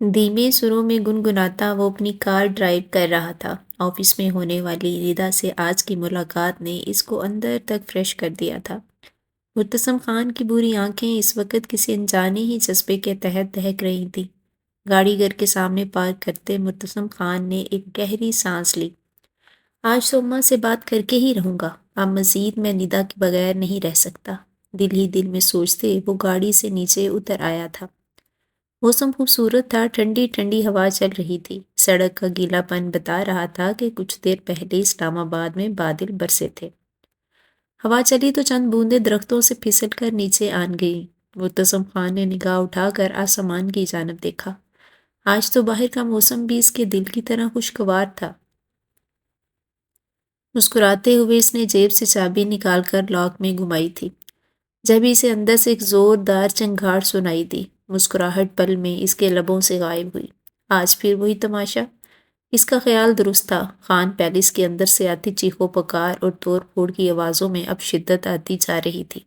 دھیمے سروں میں گنگناتا وہ اپنی کار ڈرائیو کر رہا تھا۔ آفس میں ہونے والی ندا سے آج کی ملاقات نے اس کو اندر تک فریش کر دیا تھا۔ مرتسم خان کی بری آنکھیں اس وقت کسی انجانے ہی جذبے کے تحت دہک رہی تھیں۔ گاڑی گھر کے سامنے پارک کرتے مرتسم خان نے ایک گہری سانس لی۔ آج تو اماں سے بات کر کے ہی رہوں گا، اب مزید میں ندا کے بغیر نہیں رہ سکتا، دل ہی دل میں سوچتے وہ گاڑی سے نیچے اتر آیا تھا۔ موسم خوبصورت تھا، ٹھنڈی ٹھنڈی ہوا چل رہی تھی۔ سڑک کا گیلا پن بتا رہا تھا کہ کچھ دیر پہلے اسلام آباد میں بادل برسے تھے۔ ہوا چلی تو چند بوندیں درختوں سے پھسل کر نیچے آن گئیں۔ مرتسم خان نے نگاہ اٹھا کر آسمان کی جانب دیکھا۔ آج تو باہر کا موسم بھی اس کے دل کی طرح خوشگوار تھا۔ مسکراتے ہوئے اس نے جیب سے چابی نکال کر لاک میں گھمائی تھی، جب اسے اندر سے ایک زوردار چنگھاڑ سنائی دی۔ مسکراہٹ پل میں اس کے لبوں سے غائب ہوئی۔ آج پھر وہی تماشا؟ اس کا خیال درست تھا۔ خان پیلس کے اندر سے آتی چیخو پکار اور توڑ پھوڑ کی آوازوں میں اب شدت آتی جا رہی تھی۔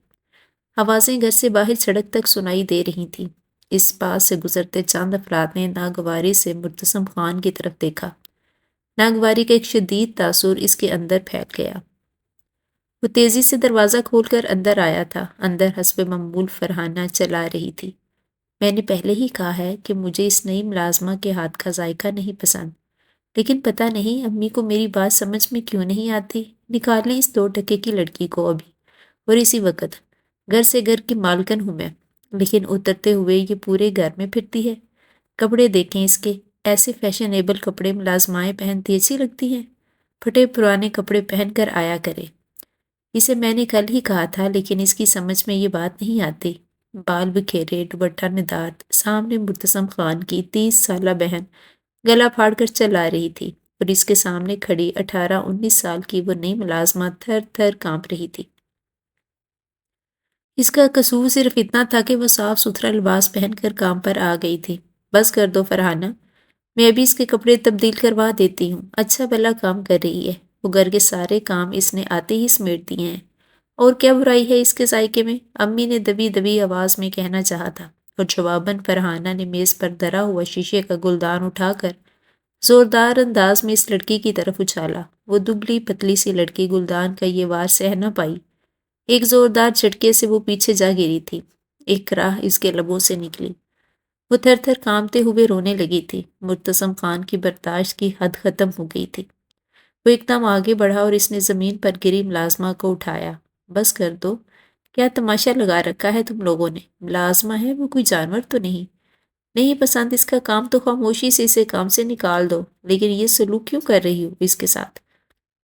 آوازیں گھر سے باہر سڑک تک سنائی دے رہی تھیں۔ اس پاس سے گزرتے چند افراد نے ناگواری سے مرتسم خان کی طرف دیکھا۔ ناگواری کا ایک شدید تاثر اس کے اندر پھیل گیا۔ وہ تیزی سے دروازہ کھول کر اندر آیا تھا۔ اندر حسب معمول فرحانہ چلا رہی تھی۔ میں نے پہلے ہی کہا ہے کہ مجھے اس نئی ملازمہ کے ہاتھ کا ذائقہ نہیں پسند، لیکن پتہ نہیں امی کو میری بات سمجھ میں کیوں نہیں آتی۔ نکالیں اس 2 ٹکے کی لڑکی کو ابھی، اور اسی وقت۔ گھر سے گھر کی مالکن ہوں میں، لیکن اترتے ہوئے یہ پورے گھر میں پھرتی ہے۔ کپڑے دیکھیں اس کے، ایسے فیشنیبل کپڑے ملازمائیں پہنتی اچھی لگتی ہیں؟ پھٹے پرانے کپڑے پہن کر آیا کرے۔ اسے میں نے کل ہی کہا تھا، لیکن اس کی سمجھ میں یہ بات نہیں آتی۔ بال بکھیرے، دوپٹہ ندارت، سامنے مرتسم خان کی 30 سالہ بہن گلا پھاڑ کر چل آ رہی تھی، اور اس کے سامنے کھڑی 18-19 سال کی وہ نئی ملازمہ تھر تھر کانپ رہی تھی۔ اس کا قصور صرف اتنا تھا کہ وہ صاف ستھرا لباس پہن کر کام پر آ گئی تھی۔ بس کر دو فرحانہ، میں ابھی اس کے کپڑے تبدیل کروا دیتی ہوں، اچھا بھلا کام کر رہی ہے۔ وہ گھر کے سارے کام اس نے آتے ہی سمیٹ دیے ہیں، اور کیا برائی ہے اس کے ذائقے میں؟ امی نے دبی دبی آواز میں کہنا چاہا تھا، اور جواباً فرحانہ نے میز پر دھرا ہوا شیشے کا گلدان اٹھا کر زوردار انداز میں اس لڑکی کی طرف اچھالا۔ وہ دبلی پتلی سی لڑکی گلدان کا یہ وار سہ نہ پائی۔ ایک زوردار جھٹکے سے وہ پیچھے جا گری تھی۔ ایک راہ اس کے لبوں سے نکلی۔ وہ تھر تھر کانپتے ہوئے رونے لگی تھی۔ مرتسم خان کی برداشت کی حد ختم ہو گئی تھی۔ وہ ایک دم آگے بڑھا اور اس نے زمین پر گری ملازمہ کو اٹھایا۔ بس کر دو، کیا تماشا لگا رکھا ہے تم لوگوں نے؟ ملازمہ ہے، وہ کوئی جانور تو نہیں۔ نہیں پسند اس کا کام تو خاموشی سے اسے کام سے نکال دو، لیکن یہ سلوک کیوں کر رہی ہو اس کے ساتھ؟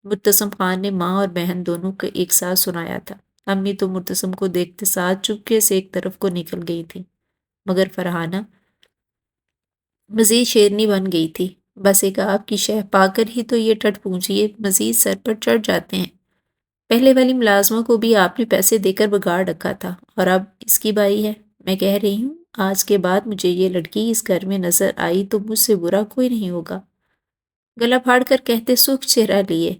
مرتسم خان نے ماں اور بہن دونوں کو ایک ساتھ سنایا تھا۔ امی تو مرتسم کو دیکھتے ساتھ چپکے سے ایک طرف کو نکل گئی تھی، مگر فرحانہ مزید شیرنی بن گئی تھی۔ بس ایک آپ کی شہ پا کر ہی تو یہ ٹٹ پونچھیے مزید سر پر چڑھ جاتے ہیں۔ پہلے والی ملازموں کو بھی آپ نے پیسے دے کر بگاڑ رکھا تھا، اور اب اس کی باری ہے۔ میں کہہ رہی ہوں، آج کے بعد مجھے یہ لڑکی اس گھر میں نظر آئی تو مجھ سے برا کوئی نہیں ہوگا۔ گلا پھاڑ کر کہتے سرخ چہرہ لیے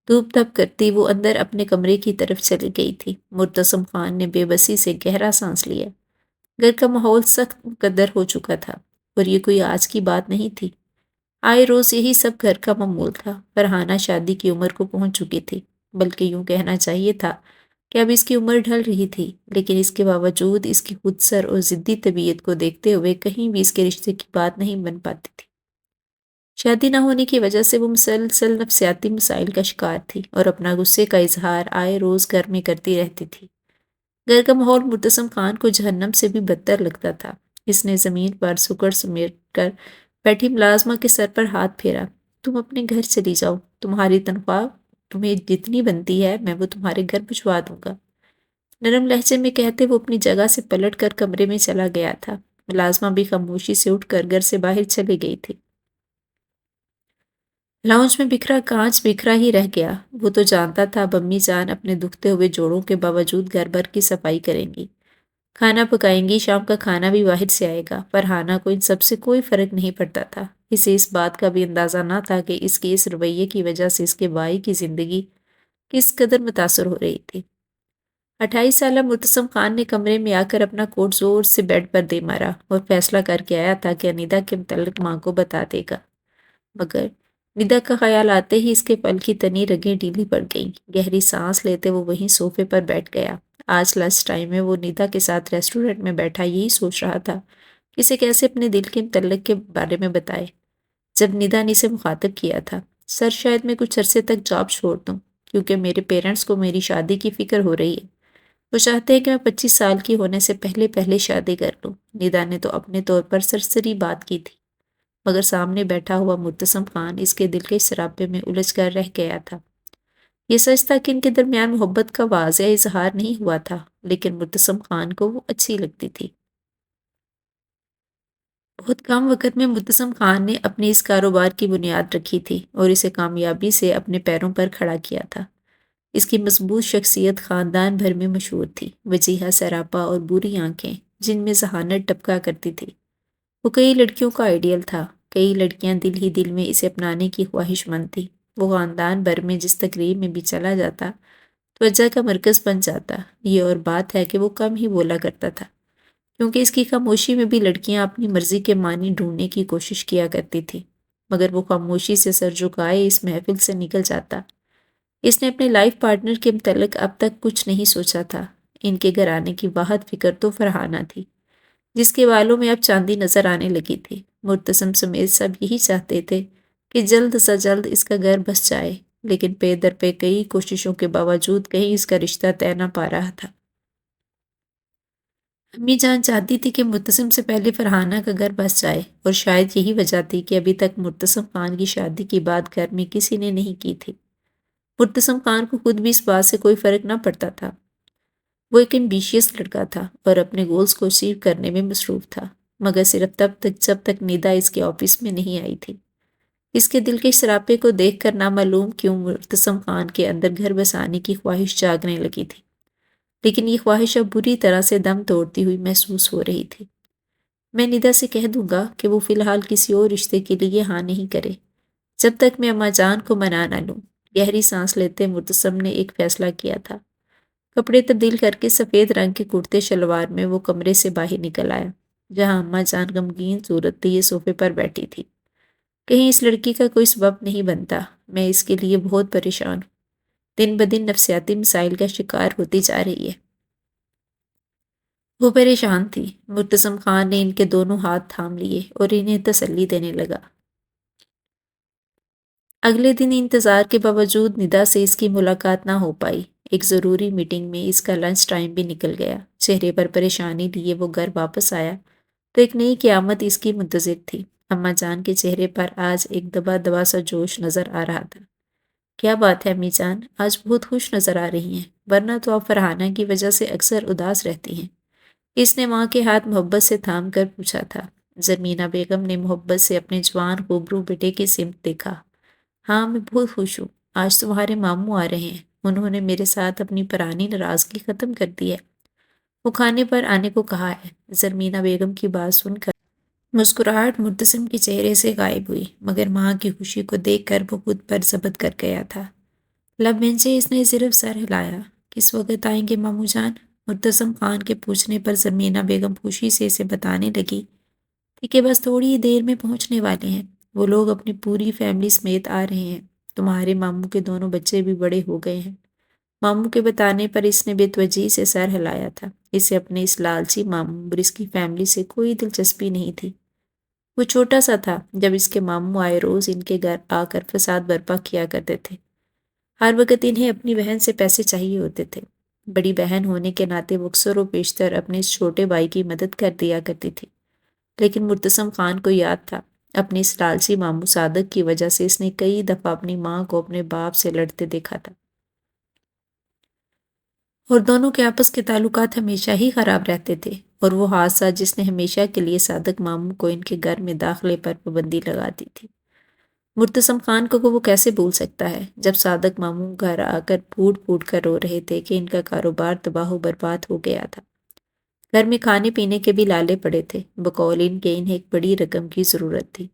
دھوپ دھپ کرتی وہ اندر اپنے کمرے کی طرف چلی گئی تھی۔ مرتسم خان نے بے بسی سے گہرا سانس لیا۔ گھر کا ماحول سخت مقدر ہو چکا تھا، اور یہ کوئی آج کی بات نہیں تھی۔ آئے روز یہی سب گھر کا معمول تھا۔ فرحانہ شادی کی عمر کو پہنچ چکی تھی، بلکہ یوں کہنا چاہیے تھا کہ اب اس کی عمر ڈھل رہی تھی، لیکن اس کے باوجود اس کی خود سر اور ضدی طبیعت کو دیکھتے ہوئے کہیں بھی اس کے رشتے کی بات نہیں بن پاتی تھی۔ شادی نہ ہونے کی وجہ سے وہ مسلسل نفسیاتی مسائل کا شکار تھی، اور اپنا غصے کا اظہار آئے روز گھر میں کرتی رہتی تھی۔ گھر کا ماحول مرتسم خان کو جہنم سے بھی بدتر لگتا تھا۔ اس نے زمین پر سکڑ سمیٹ کر بیٹھی ملازمہ کے سر پر ہاتھ پھیرا۔ تم اپنے گھر چلی جاؤ، تمہاری تنخواہ تمہیں جتنی بنتی ہے میں وہ تمہارے گھر بھجوا دوں گا۔ نرم لہجے میں کہتے وہ اپنی جگہ سے پلٹ کر کمرے میں چلا گیا تھا۔ ملازمہ بھی خاموشی سے اٹھ کر گھر سے باہر چلی گئی تھی۔ لاؤنج میں بکھرا کانچ بکھرا ہی رہ گیا۔ وہ تو جانتا تھا اب امی جان اپنے دکھتے ہوئے جوڑوں کے باوجود گھر بھر کی صفائی کریں گی، کھانا پکائیں گی، شام کا کھانا بھی باہر سے آئے گا۔ فرحانہ کو ان سب سے کوئی فرق نہیں پڑتا تھا۔ اسے اس بات کا بھی اندازہ نہ تھا کہ اس کے اس رویے کی وجہ سے اس کے بھائی کی زندگی کس قدر متاثر ہو رہی تھی۔ 28 سالہ مرتسم خان نے کمرے میں آ کر اپنا کوٹ زور سے بیڈ پر دے مارا اور فیصلہ کر کے آیا تھا کہ انیدا کے متعلق ماں کو بتا دے گا، مگر ندا کا خیال آتے ہی اس کے پل کی تنی رگیں ڈھیلی پڑ گئیں۔ گہری سانس لیتے وہ وہیں صوفے پر بیٹھ گیا۔ آج لنچ ٹائم میں وہ ندا کے ساتھ ریسٹورنٹ میں بیٹھا یہی سوچ رہا تھا کہ اسے کیسے اپنے دل کے متعلق کے بارے میں بتائے۔ جب ندا نے اسے مخاطب کیا تھا، سر شاید میں کچھ عرصے تک جاب چھوڑ دوں کیونکہ میرے پیرنٹس کو میری شادی کی فکر ہو رہی ہے۔ وہ چاہتے ہیں کہ میں 25 سال کی ہونے سے پہلے شادی کر لوں۔ ندا نے تو اپنے طور پر سرسری بات کی تھی، مگر سامنے بیٹھا ہوا مرتسم خان اس کے دل کے سراپے میں الجھ کر رہ گیا تھا۔ یہ سچ تھا کہ ان کے درمیان محبت کا واضح اظہار نہیں ہوا تھا، لیکن مرتسم خان کو وہ اچھی لگتی تھی۔ بہت کم وقت میں مرتسم خان نے اپنے اس کاروبار کی بنیاد رکھی تھی اور اسے کامیابی سے اپنے پیروں پر کھڑا کیا تھا۔ اس کی مضبوط شخصیت خاندان بھر میں مشہور تھی، وجیہہ سراپا اور بری آنکھیں جن میں ذہانت ٹپکا کرتی تھی۔ وہ کئی لڑکیوں کا آئیڈیل تھا، کئی لڑکیاں دل ہی دل میں اسے اپنانے کی خواہش مند تھی۔ وہ خاندان بھر میں جس تقریب میں بھی چلا جاتا توجہ کا مرکز بن جاتا۔ یہ اور بات ہے کہ وہ کم ہی بولا کرتا تھا، کیونکہ اس کی خاموشی میں بھی لڑکیاں اپنی مرضی کے معنی ڈھونڈنے کی کوشش کیا کرتی تھی، مگر وہ خاموشی سے سر جھکائے اس محفل سے نکل جاتا۔ اس نے اپنے لائف پارٹنر کے متعلق اب تک کچھ نہیں سوچا تھا۔ ان کے گھر آنے کی واحد فکر تو فرحانہ تھی، جس کے بالوں میں اب چاندی نظر آنے لگی تھی۔ مرتسم سمیت سب یہی چاہتے تھے کہ جلد سے جلد اس کا گھر بس جائے، لیکن پے در پے کئی کوششوں کے باوجود کہیں اس کا رشتہ طے نہ پا رہا تھا۔ امی جان چاہتی تھی کہ مرتسم سے پہلے فرحانہ کا گھر بس جائے، اور شاید یہی وجہ تھی کہ ابھی تک مرتسم خان کی شادی کی بات گھر میں کسی نے نہیں کی تھی۔ مرتسم خان کو خود بھی اس بات سے کوئی فرق نہ پڑتا تھا۔ وہ ایک ایمبیشیس لڑکا تھا اور اپنے گولز کو اچیو کرنے میں مصروف تھا، مگر صرف تب تک جب تک ندا اس کے آفس میں نہیں آئی تھی۔ اس کے دل کے سراپے کو دیکھ کر نامعلوم کیوں مرتسم خان کے اندر گھر بسانے کی خواہش جاگنے لگی تھی، لیکن یہ خواہش اب بری طرح سے دم توڑتی ہوئی محسوس ہو رہی تھی۔ میں ندا سے کہہ دوں گا کہ وہ فی الحال کسی اور رشتے کے لیے ہاں نہیں کرے، جب تک میں اماں جان کو منا نہ لوں۔ گہری سانس لیتے مرتسم نے ایک فیصلہ کیا تھا۔ کپڑے تبدیل کر کے سفید رنگ کے کرتے شلوار میں وہ کمرے سے باہر نکل آیا، جہاں اماں جان غمگین صورت لیے صوفے پر بیٹھی تھی۔ کہیں اس لڑکی کا کوئی سبب نہیں بنتا، میں اس کے لیے بہت پریشان ہوں، دن بدن نفسیاتی مسائل کا شکار ہوتی جا رہی ہے۔ وہ پریشان تھی۔ مرتسم خان نے ان کے دونوں ہاتھ تھام لیے اور انہیں تسلی دینے لگا۔ اگلے دن انتظار کے باوجود ندا سے اس کی ملاقات نہ ہو پائی۔ ایک ضروری میٹنگ میں اس کا لنچ ٹائم بھی نکل گیا۔ چہرے پر پریشانی لیے وہ گھر واپس آیا تو ایک نئی قیامت اس کی منتظر تھی۔ اماں جان کے چہرے پر آج ایک دبا دبا سا جوش نظر آ رہا تھا۔ کیا بات ہے امی جان، آج بہت خوش نظر آ رہی ہیں، ورنہ تو آپ فرحانہ کی وجہ سے اکثر اداس رہتی ہیں۔ اس نے ماں کے ہاتھ محبت سے تھام کر پوچھا تھا۔ زرمینہ بیگم نے محبت سے اپنے جوان خوبرو بیٹے کی سمت دیکھا۔ ہاں میں بہت خوش ہوں، آج تمہارے ماموں آ رہے ہیں، انہوں نے میرے ساتھ اپنی پرانی ناراضگی ختم کر دی ہے، وہ کھانے پر آنے کو کہا ہے۔ زرمینہ بیگم کی بات سن کر مسکراہٹ مرتسم کے چہرے سے غائب ہوئی، مگر ماں کی خوشی کو دیکھ کر وہ خود پر ضبط کر گیا تھا۔ لب بھنچے اس نے صرف سر ہلایا۔ کس وقت آئیں گے ماموں جان؟ مرتسم خان کے پوچھنے پر زرمینہ بیگم خوشی سے اسے بتانے لگی تھی کہ بس تھوڑی ہی دیر میں پہنچنے والے ہیں، وہ لوگ اپنی پوری فیملی سمیت آ رہے ہیں، تمہارے ماموں کے دونوں بچے بھی بڑے ہو گئے ہیں۔ ماموں کے بتانے پر اس نے بے توجہی سے سر ہلایا تھا۔ اسے اپنے اس لالچی ماموں اور اس کی فیملی سے کوئی دلچسپی نہیں تھی۔ وہ چھوٹا سا تھا جب اس کے ماموں آئے روز ان کے گھر آ کر فساد برپا کیا کرتے تھے۔ ہر وقت انہیں اپنی بہن سے پیسے چاہیے ہوتے تھے۔ بڑی بہن ہونے کے ناطے وہ اکثر و بیشتر اپنے اس چھوٹے بھائی کی مدد کر دیا کرتی تھی، لیکن مرتسم خان کو یاد تھا اپنے اس لالچی ماموں صادق کی وجہ سے اس نے کئی دفعہ اپنی ماں کو اپنے باپ سے لڑتے دیکھا تھا، اور دونوں کے آپس کے تعلقات ہمیشہ ہی خراب رہتے تھے۔ اور وہ حادثہ جس نے ہمیشہ کے لیے صادق ماموں کو ان کے گھر میں داخلے پر پابندی لگا دی تھی، مرتسم خان کو وہ کیسے بھول سکتا ہے، جب صادق ماموں گھر آ کر پھوٹ پھوٹ کر رو رہے تھے کہ ان کا کاروبار تباہ و برباد ہو گیا تھا۔ گھر میں کھانے پینے کے بھی لالے پڑے تھے، بقول ان کے انہیں ایک بڑی رقم کی ضرورت تھی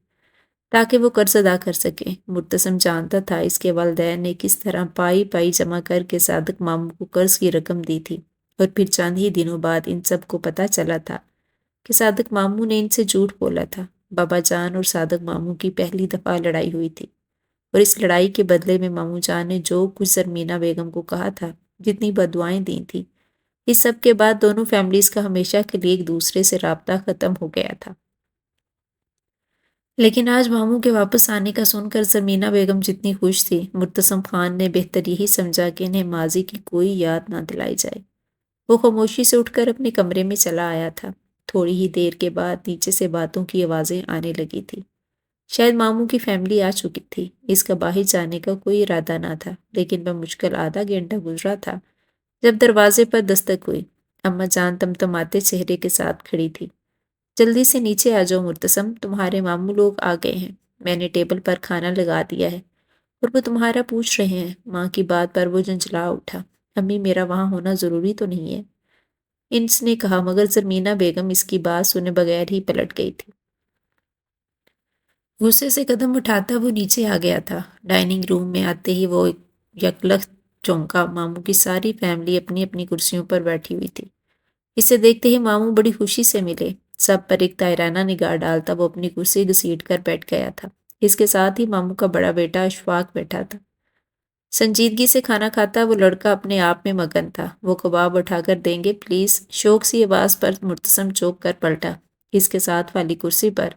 تاکہ وہ قرض ادا کر سکیں۔ مرتسم جانتا تھا اس کے والدین نے کس طرح پائی پائی جمع کر کے صادق ماموں کو قرض کی رقم دی تھی، اور پھر چند ہی دنوں بعد ان سب کو پتہ چلا تھا کہ صادق ماموں نے ان سے جھوٹ بولا تھا۔ بابا جان اور صادق ماموں کی پہلی دفعہ لڑائی ہوئی تھی، اور اس لڑائی کے بدلے میں ماموں جان نے جو کچھ زرمینہ بیگم کو کہا تھا، جتنی بددعائیں دی تھیں، اس سب کے بعد دونوں فیملیز کا ہمیشہ کے لیے ایک دوسرے سے رابطہ ختم ہو گیا تھا۔ لیکن آج ماموں کے واپس آنے کا سن کر زرمینہ بیگم جتنی خوش تھی، مرتسم خان نے بہتر یہی سمجھا کہ انہیں ماضی کی کوئی یاد نہ دلائی جائے۔ وہ خاموشی سے اٹھ کر اپنے کمرے میں چلا آیا تھا۔ تھوڑی ہی دیر کے بعد نیچے سے باتوں کی آوازیں آنے لگی تھی۔ شاید ماموں کی فیملی آ چکی تھی۔ اس کا باہر جانے کا کوئی ارادہ نہ تھا، لیکن بمشکل آدھا گھنٹہ گزرا تھا جب دروازے پر دستک ہوئی۔ اماں جان تمتماتے چہرے کے ساتھ کھڑی تھی۔ جلدی سے نیچے آ جاؤ مرتسم، تمہارے ماموں لوگ آ گئے ہیں۔ میں نے ٹیبل پر کھانا لگا دیا ہے اور وہ تمہارا پوچھ رہے ہیں۔ ماں کی بات پر وہ جھنجھلا اٹھا۔ امی، میرا وہاں ہونا ضروری تو نہیں ہے، انس نے کہا، مگر زرمینہ بیگم اس کی بات سنے بغیر ہی پلٹ گئی تھی۔ غصے سے قدم اٹھاتا وہ نیچے آ گیا تھا۔ ڈائننگ روم میں آتے ہی وہ یکلخت چونکا۔ ماموں کی ساری فیملی اپنی اپنی کرسیوں پر بیٹھی ہوئی تھی۔ اسے دیکھتے ہی ماموں بڑی خوشی سے ملے۔ سب پر ایک طائرانہ نگاہ ڈالتا وہ اپنی کرسی گھسیٹ کر بیٹھ گیا تھا۔ اس کے ساتھ ہی ماموں کا بڑا بیٹا اشفاق بیٹھا تھا۔ سنجیدگی سے کھانا کھاتا وہ لڑکا اپنے آپ میں مگن تھا۔ وہ کباب اٹھا کر دیں گے پلیز؟ شوق سی آواز پر مرتسم چوک کر پلٹا۔ اس کے ساتھ والی کرسی پر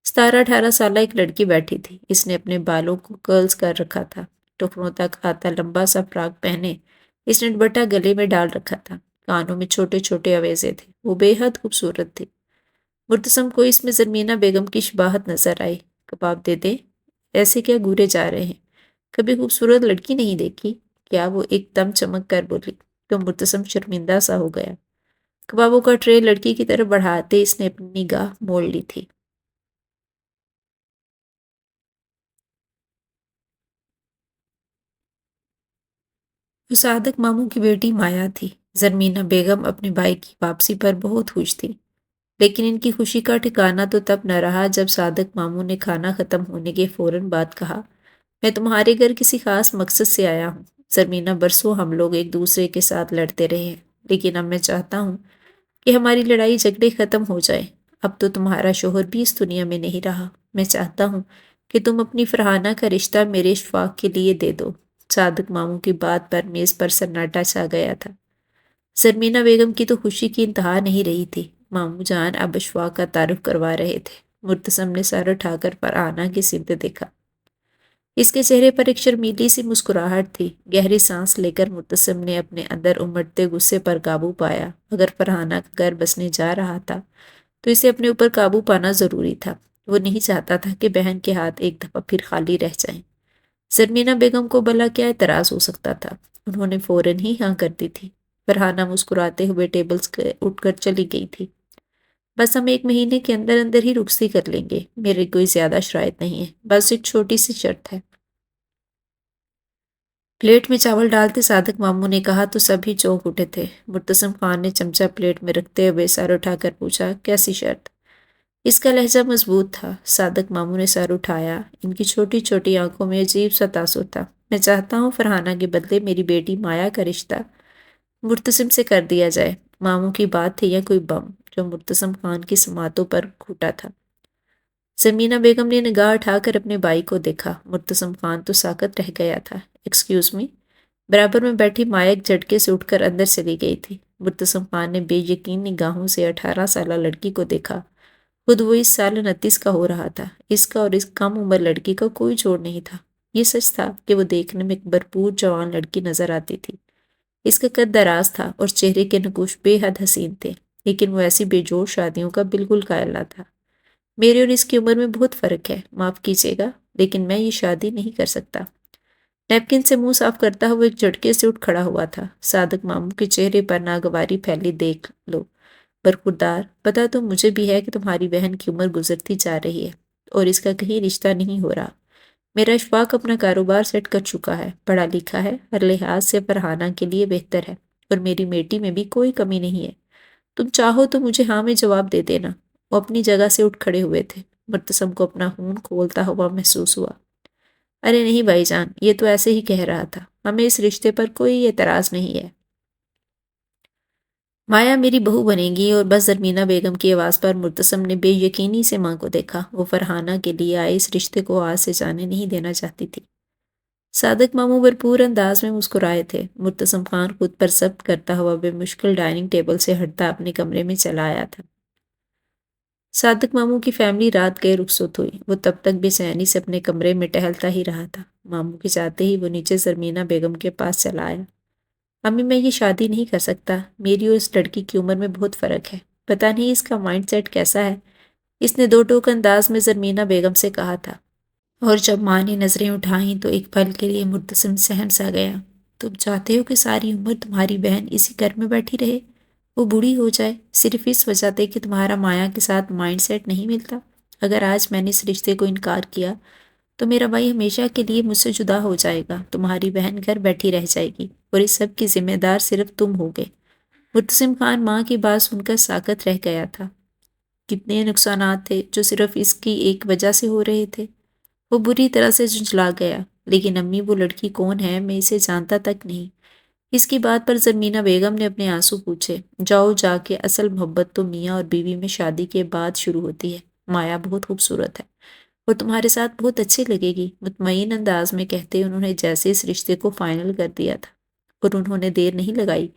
17-18 سالہ ایک لڑکی بیٹھی تھی۔ اس نے اپنے بالوں کو کرلز کر رکھا تھا۔ ٹخنوں تک آتا لمبا سا فراک پہنے اس نے دوپٹہ گلے میں ڈال رکھا تھا۔ کانوں میں چھوٹے چھوٹے اویزے تھے۔ وہ بے حد خوبصورت تھی۔ مرتسم کو اس میں زرمینہ بیگم کی شباہت نظر آئی۔ کباب دے دیں؟ ایسے کیا گورے جا رہے ہیں؟ کبھی خوبصورت لڑکی نہیں دیکھی کیا؟ وہ ایک دم چمک کر بولی تو مرتسم شرمندہ سا ہو گیا۔ کبابوں کا ٹرے لڑکی کی طرف بڑھاتے اس نے اپنی نگاہ موڑ لی تھی۔ وہ صادق ماموں کی بیٹی مایا تھی۔ زرمینہ بیگم اپنے بھائی کی واپسی پر بہت خوش تھی، لیکن ان کی خوشی کا ٹھکانہ تو تب نہ رہا جب صادق ماموں نے کھانا ختم ہونے کے فوراً بعد کہا، میں تمہارے گھر کسی خاص مقصد سے آیا ہوں۔ زرمینہ، برسوں ہم لوگ ایک دوسرے کے ساتھ لڑتے رہے ہیں، لیکن اب میں چاہتا ہوں کہ ہماری لڑائی جھگڑے ختم ہو جائے۔ اب تو تمہارا شوہر بھی اس دنیا میں نہیں رہا۔ میں چاہتا ہوں کہ تم اپنی فرحانہ کا رشتہ میرے اشفاق کے لیے دے دو۔ صادق ماموں کی بات پر میز پر سناٹا چھا گیا تھا۔ زرمینہ بیگم کی تو خوشی کی انتہا نہیں رہی تھی۔ ماموں جان اب اشفاق کا تعارف کروا رہے تھے۔ مرتسم نے سر اٹھا کر فرحانہ کی سمت دیکھا۔ اس کے چہرے پر ایک شرمیلی سی مسکراہٹ تھی۔ گہری سانس لے کر مرتسم نے اپنے اندر امڑتے غصے پر قابو پایا۔ اگر فرحانہ کا گھر بسنے جا رہا تھا تو اسے اپنے اوپر قابو پانا ضروری تھا۔ وہ نہیں چاہتا تھا کہ بہن کے ہاتھ ایک دفعہ پھر خالی رہ جائیں۔ زرمینہ بیگم کو بھلا کیا اعتراض ہو سکتا تھا؟ انہوں نے فوراً ہی ہاں کر دی تھی۔ فرحانہ مسکراتے ہوئے ٹیبل سے اٹھ کر چلی گئی تھی۔ بس ہم 1 مہینے کے اندر اندر ہی رخصتی کر لیں گے۔ میرے کوئی زیادہ شرائط نہیں ہے، بس ایک چھوٹی سی شرط ہے۔ پلیٹ میں چاول ڈالتے صادق ماموں نے کہا تو سب ہی چونک اٹھے تھے۔ مرتسم خان نے چمچہ پلیٹ میں رکھتے ہوئے سر اٹھا کر پوچھا، کیسی شرط؟ اس کا لہجہ مضبوط تھا۔ صادق ماموں نے سر اٹھایا۔ ان کی چھوٹی چھوٹی آنکھوں میں عجیب سا تاثر تھا۔ میں چاہتا ہوں فرحانہ کے بدلے میری بیٹی مایا کا رشتہ مرتسم سے کر دیا جائے۔ ماموں کی بات تھی یا کوئی بم جو مرتسم خان کی سماعتوں پر پھوٹا تھا۔ زرمینہ بیگم نے نگاہ اٹھا کر اپنے بھائی کو دیکھا۔ مرتسم خان تو ساکت رہ گیا تھا۔ Excuse me? برابر میں بیٹھی مایا ایک جھٹکے سے اٹھ کر اندر چلی گئی تھی۔ مرتسم خان نے بے یقین نگاہوں سے 18 سالہ لڑکی کو دیکھا۔ خود وہ اس سال 29 کا ہو رہا تھا۔ اس کا اور اس کم عمر لڑکی کا کوئی جوڑ نہیں تھا۔ یہ سچ تھا کہ وہ دیکھنے میں ایک بھرپور جوان لڑکی نظر آتی تھی۔ اس کا قد دراز تھا اور چہرے کے نقوش بے حد حسین تھے، لیکن وہ ایسی بے جوڑ شادیوں کا بالکل قائل نہ تھا۔ میرے اور اس کی عمر میں بہت فرق ہے، معاف کیجیے گا، لیکن میں یہ شادی نہیں کر سکتا۔ نیپکن سے منہ صاف کرتا ہوا ایک جھٹکے سے اٹھ کھڑا ہوا تھا۔ صادق ماموں کے چہرے پر ناگواری پھیلی، دیکھ لو برخوردار، پتہ تو مجھے بھی ہے کہ تمہاری بہن کی عمر گزرتی جا رہی ہے اور اس کا کہیں رشتہ نہیں ہو رہا۔ میرا اشفاق اپنا کاروبار سیٹ کر چکا ہے، پڑھا لکھا ہے، ہر لحاظ سے فرحانہ کے لیے بہتر ہے، اور میری بیٹی میں بھی کوئی کمی نہیں ہے۔ تم چاہو تو مجھے ہاں میں جواب دے دینا۔ وہ اپنی جگہ سے اٹھ کھڑے ہوئے تھے۔ مرتسم کو اپنا خون کھولتا ہوا محسوس ہوا۔ ارے نہیں بھائی جان، یہ تو ایسے ہی کہہ رہا تھا، ہمیں اس رشتے پر کوئی اعتراض نہیں ہے۔ مایا میری بہو بنے گی اور بس زرمینہ بیگم کی آواز پر مرتسم نے بے یقینی سے ماں کو دیکھا۔ وہ فرحانہ کے لیے آئے اس رشتے کو آج سے جانے نہیں دینا چاہتی تھی۔ صادق ماموں بھرپور انداز میں مسکرائے تھے۔ مرتسم خان خود پر ضبط کرتا ہوا بے مشکل ڈائننگ ٹیبل سے ہٹتا اپنے کمرے میں چلا آیا تھا۔ صادق ماموں کی فیملی رات گئے رخصت ہوئی۔ وہ تب تک بے چینی سے اپنے کمرے میں ٹہلتا ہی رہا تھا۔ ماموں کے جاتے ہی وہ نیچے زرمینہ بیگم کے پاس چلا آیا۔ امی میں یہ شادی نہیں کر سکتا۔ میری اور اس لڑکی کی عمر میں بہت فرق ہے۔ پتہ نہیں اس کا مائنڈ سیٹ کیسا ہے، اس نے دو ٹوک انداز میں زرمینہ بیگم سے کہا تھا۔ اور جب ماں نے نظریں اٹھائیں تو ایک پل کے لیے مرتسم سہم سا گیا۔ تم چاہتے ہو کہ ساری عمر تمہاری بہن اسی گھر میں بیٹھی رہے، وہ بوڑھی ہو جائے، صرف اس وجہ سے کہ تمہارا مایا کے ساتھ مائنڈ سیٹ نہیں ملتا؟ اگر آج میں نے اس رشتے کو انکار کیا تو میرا بھائی ہمیشہ کے لیے مجھ سے جدا ہو جائے گا، تمہاری بہن گھر بیٹھی رہ جائے گی اور اس سب کی ذمہ دار صرف تم ہوگے۔ مرتسم خان ماں کی بات سن کر ساکت رہ گیا تھا۔ کتنے نقصانات تھے جو صرف اس کی ایک وجہ سے ہو رہے تھے۔ وہ بری طرح سے جھنجھلا گیا۔ لیکن امی وہ لڑکی کون ہے، میں اسے جانتا تک نہیں۔ اس کی بات پر زرمینہ بیگم نے اپنے آنسو پوچھے۔ جاؤ جا کے، اصل محبت تو میاں اور بیوی میں شادی کے بعد شروع ہوتی ہے۔ مایا بہت خوبصورت ہے اور تمہارے ساتھ بہت اچھی لگے گی، مطمئن انداز میں کہتے انہوں نے جیسے اس رشتے کو فائنل کر دیا تھا۔ اور انہوں نے دیر نہیں لگائی۔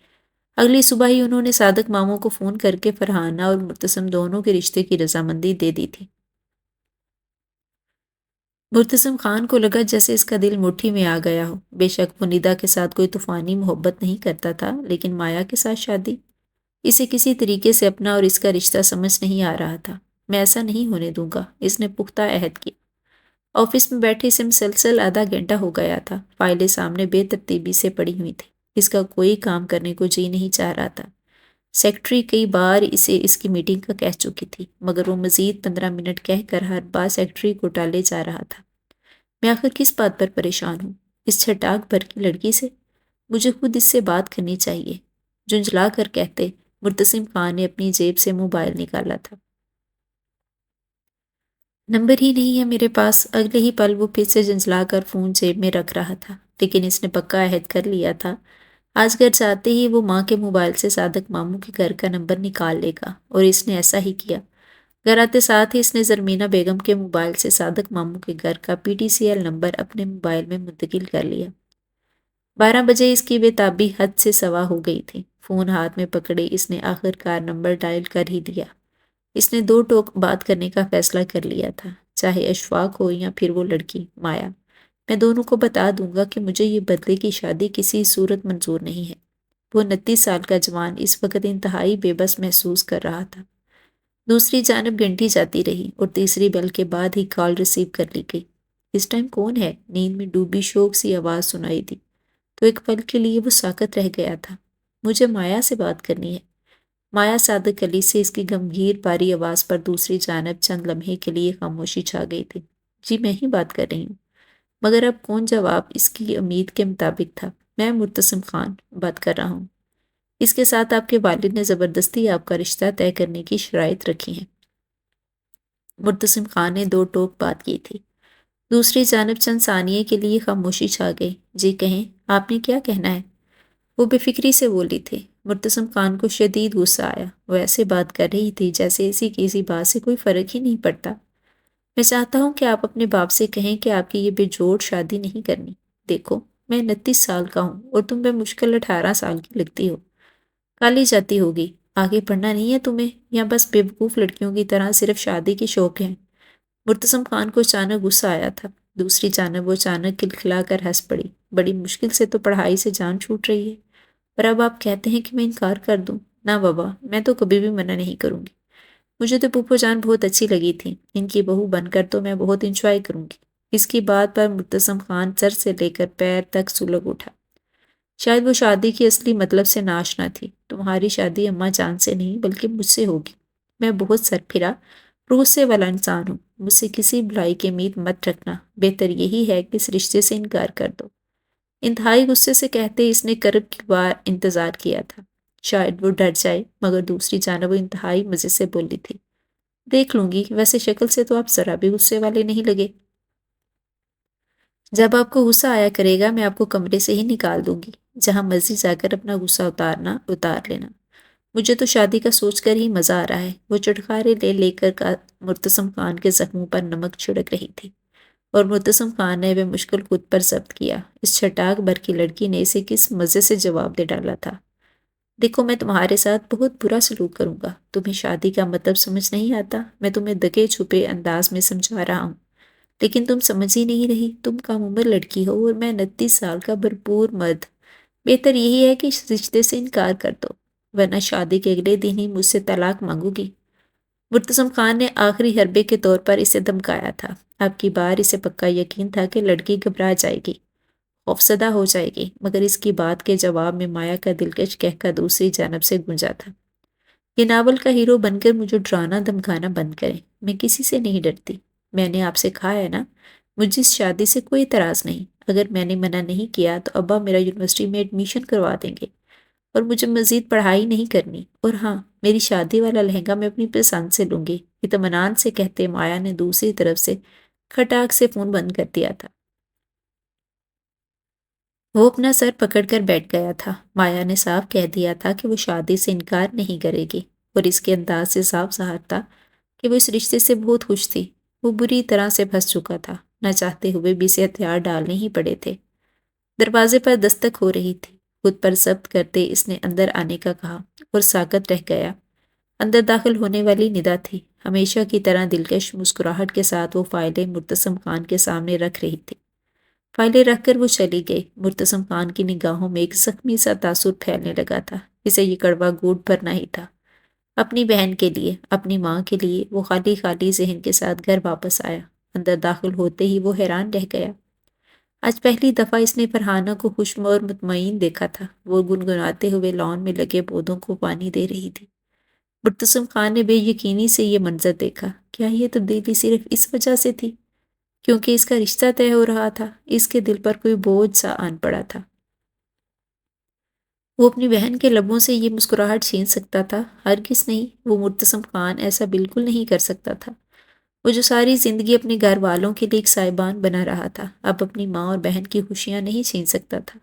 اگلی صبح ہی انہوں نے صادق ماموں کو فون کر کے فرحانہ اور مرتسم دونوں کے رشتے کی رضامندی دے دی تھی۔ مرتسم خان کو لگا جیسے اس کا دل مٹھی میں آ گیا ہو۔ بے شک وہ ندا کے ساتھ کوئی طوفانی محبت نہیں کرتا تھا، لیکن مایا کے ساتھ شادی، اسے کسی طریقے سے اپنا اور اس کا رشتہ سمجھ نہیں آ رہا تھا۔ میں ایسا نہیں ہونے دوں گا، اس نے پختہ عہد کیا۔ آفس میں بیٹھے سے مسلسل آدھا گھنٹہ ہو گیا تھا۔ فائلیں سامنے بے ترتیبی سے پڑی ہوئی تھی۔ اس کا کوئی کام کرنے کو جی نہیں چاہ رہا تھا۔ سیکرٹری کئی بار اسے اس کی میٹنگ کا کہہ چکی تھی، مگر وہ مزید 15 منٹ کہہ کر ہر بار سیکرٹری کو ٹالے جا رہا تھا۔ میں آخر کس بات پر پریشان ہوں؟ اس چھٹاک بھر کی لڑکی سے؟ مجھے خود اس سے بات کرنی چاہیے، جھنجھلا کر کہتے مرتسم خان نے اپنی جیب سے موبائل نکالا تھا۔ نمبر ہی نہیں ہے میرے پاس۔ اگلے ہی پل وہ پھر سے جھنجھلا کر فون جیب میں رکھ رہا تھا، لیکن اس نے پکا عہد کر لیا تھا آج گھر جاتے ہی وہ ماں کے موبائل سے صادق ماموں کے گھر کا نمبر نکال لے گا، اور اس نے ایسا ہی کیا۔ گھر آتے ساتھ ہی اس نے زرمینہ بیگم کے موبائل سے صادق ماموں کے گھر کا PTCL نمبر اپنے موبائل میں منتقل کر لیا۔ 12 بجے اس کی بے تابی حد سے سوا ہو گئی تھی۔ فون ہاتھ میں پکڑے اس نے آخر کار نمبر ڈائل کر ہی دیا۔ اس نے دو ٹوک بات کرنے کا فیصلہ کر لیا تھا، چاہے اشفاق ہو یا پھر وہ لڑکی مایا۔ میں دونوں کو بتا دوں گا کہ مجھے یہ بدلے کی شادی کسی صورت منظور نہیں ہے۔ وہ 29 سال کا جوان اس وقت انتہائی بے بس محسوس کر رہا تھا۔ دوسری جانب گھنٹی جاتی رہی اور تیسری بیل کے بعد ہی کال ریسیو کر لی گئی۔ اس ٹائم کون ہے؟ نیند میں ڈوبی شوق سی آواز سنائی دی تو ایک پل کے لیے وہ ساکت رہ گیا تھا۔ مجھے مایا سے بات کرنی ہے۔ مایا صادق علی سے اس کی گمبھیر باری آواز پر دوسری جانب چند لمحے کے لیے خاموشی چھا گئی تھی۔ جی میں ہی بات کر رہی ہوں۔ مگر اب کون جواب اس کی امید کے مطابق تھا۔ میں مرتسم خان بات کر رہا ہوں۔ اس کے ساتھ آپ کے والد نے زبردستی آپ کا رشتہ طے کرنے کی شرائط رکھی ہیں۔ مرتسم خان نے دو ٹوک بات کی تھی۔ دوسری جانب چند ثانیے کے لیے خاموشی چھا گئی۔ جی کہیں، آپ نے کیا کہنا ہے؟ وہ بے فکری سے بولی تھی۔ مرتسم خان کو شدید غصہ آیا۔ وہ ایسے بات کر رہی تھی جیسے اسی کسی بات سے کوئی فرق ہی نہیں پڑتا۔ میں چاہتا ہوں کہ آپ اپنے باپ سے کہیں کہ آپ کی یہ بے جوڑ شادی نہیں کرنی۔ دیکھو، میں 29 سال کا ہوں اور تم بے مشکل 18 سال کی لگتی ہو۔ کالی جاتی ہوگی، آگے پڑھنا نہیں ہے تمہیں، یا بس بے وقوف لڑکیوں کی طرح صرف شادی کے شوق ہیں؟ مرتسم خان کو اچانک غصہ آیا تھا۔ دوسری جانب وہ اچانک کھلکھلا کر ہنس پڑی۔ بڑی مشکل سے تو پڑھائی سے جان چھوٹ رہی ہے، پر اب آپ کہتے ہیں کہ میں انکار کر دوں؟ نہ بابا، میں تو کبھی بھی منع نہیں کروں گی۔ مجھے تو پھوپھو جان بہت اچھی لگی تھی، ان کی بہو بن کر تو میں بہت انجوائے کروں گی۔ اس کی بات پر مرتسم خان سر سے لے کر پیر تک سلگ اٹھا۔ شاید وہ شادی کی اصلی مطلب سے ناشنا تھی۔ تمہاری شادی اماں جان سے نہیں بلکہ مجھ سے ہوگی۔ میں بہت سر پھرا اور غصے والا انسان ہوں۔ مجھ سے کسی بھلائی کی امید مت رکھنا، بہتر یہی ہے کہ اس رشتے سے انکار کر دو۔ انتہائی غصے سے کہتے اس نے کرب کی بار انتظار کیا تھا، شاید وہ ڈر جائے، مگر دوسری جانب وہ انتہائی مزے سے بولی تھی۔ دیکھ لوں گی، ویسے شکل سے تو آپ ذرا بھی غصے والے نہیں لگے۔ جب آپ کو غصہ آیا کرے گا میں آپ کو کمرے سے ہی نکال دوں گی، جہاں مرضی جا کر اپنا غصہ اتار لینا۔ مجھے تو شادی کا سوچ کر ہی مزہ آ رہا ہے، وہ چٹخارے لے لے کر مرتسم خان کے زخموں پر نمک چھڑک رہی تھی، اور مرتسم خان نے بے مشکل خود پر ضبط کیا۔ اس چھٹاک بھر کی لڑکی نے اسے کس مزے سے جواب دے ڈالا تھا، دیکھو میں تمہارے ساتھ بہت برا سلوک کروں گا، تمہیں شادی کا مطلب سمجھ نہیں آتا، میں تمہیں دکے چھپے انداز میں سمجھا رہا ہوں، لیکن تم سمجھ ہی نہیں رہی، تم کم عمر لڑکی ہو اور میں 29 سال کا بھرپور مرد، بہتر یہی ہے کہ اس رشتے سے انکار کر دو، ورنہ شادی کے اگلے دن ہی مجھ سے طلاق مانگو گی۔ مرتسم خان نے آخری حربے کے طور پر اسے دھمکایا تھا۔ اب کی بار اسے پکا یقین تھا کہ لڑکی گھبرا جائے گی، خوفزدہ ہو جائے گی، مگر اس کی بات کے جواب میں مایا کا دلکش قہقہ دوسری جانب سے گونجا تھا۔ یہ ناول کا ہیرو بن کر مجھے ڈرانا دھمکانا بند کریں، میں کسی سے نہیں ڈرتی، میں نے آپ سے کہا ہے نا، مجھے اس شادی سے کوئی اعتراض نہیں، اگر میں نے منع نہیں کیا تو ابا میرا یونیورسٹی میں ایڈمیشن کروا دیں گے اور مجھے مزید پڑھائی نہیں کرنی، اور ہاں میری شادی والا لہنگا میں اپنی پسند سے لوں گی، اطمینان سے کہتے مایا نے دوسری طرف سے کھٹاک سے فون بند کر دیا تھا۔ وہ اپنا سر پکڑ کر بیٹھ گیا تھا۔ مایا نے صاف کہہ دیا تھا کہ وہ شادی سے انکار نہیں کرے گی، اور اس کے انداز سے صاف ظاہر تھا کہ وہ اس رشتے سے بہت خوش تھی۔ وہ بری طرح سے پھنس چکا تھا، نہ چاہتے ہوئے بھی اسے ہتھیار ڈالنے ہی پڑے تھے۔ دروازے پر دستک ہو رہی تھی، خود پر ضبط کرتے اس نے اندر آنے کا کہا اور ساکت رہ گیا۔ اندر داخل ہونے والی ندا تھی، ہمیشہ کی طرح دلکش مسکراہٹ کے ساتھ وہ فائلیں مرتسم خان کے سامنے رکھ رہی تھی۔ فائلیں رکھ کر وہ چلی گئی۔ مرتسم خان کی نگاہوں میں ایک زخمی سا تاثر پھیلنے لگا تھا، اسے یہ کڑوا گھونٹ بھرنا ہی تھا۔ اپنی بہن کے لیے، اپنی ماں کے لیے وہ خالی خالی ذہن کے ساتھ گھر واپس آیا۔ اندر داخل ہوتے ہی وہ حیران رہ گیا۔ آج پہلی دفعہ اس نے فرحانہ کو خوش اور مطمئن دیکھا تھا، وہ گنگناتے ہوئے لان میں لگے پودوں کو پانی دے رہی تھی۔ مرتسم خان نے بے یقینی سے یہ منظر دیکھا۔ کیا یہ تبدیلی صرف اس وجہ سے تھی کیونکہ اس کا رشتہ طے ہو رہا تھا؟ اس کے دل پر کوئی بوجھ سا آن پڑا تھا۔ وہ اپنی بہن کے لبوں سے یہ مسکراہٹ چھین سکتا تھا؟ ہرگز نہیں، وہ مرتسم خان ایسا بالکل نہیں کر سکتا تھا۔ وہ جو ساری زندگی اپنے گھر والوں کے لیے ایک سائبان بنا رہا تھا، اب اپنی ماں اور بہن کی خوشیاں نہیں چھین سکتا تھا۔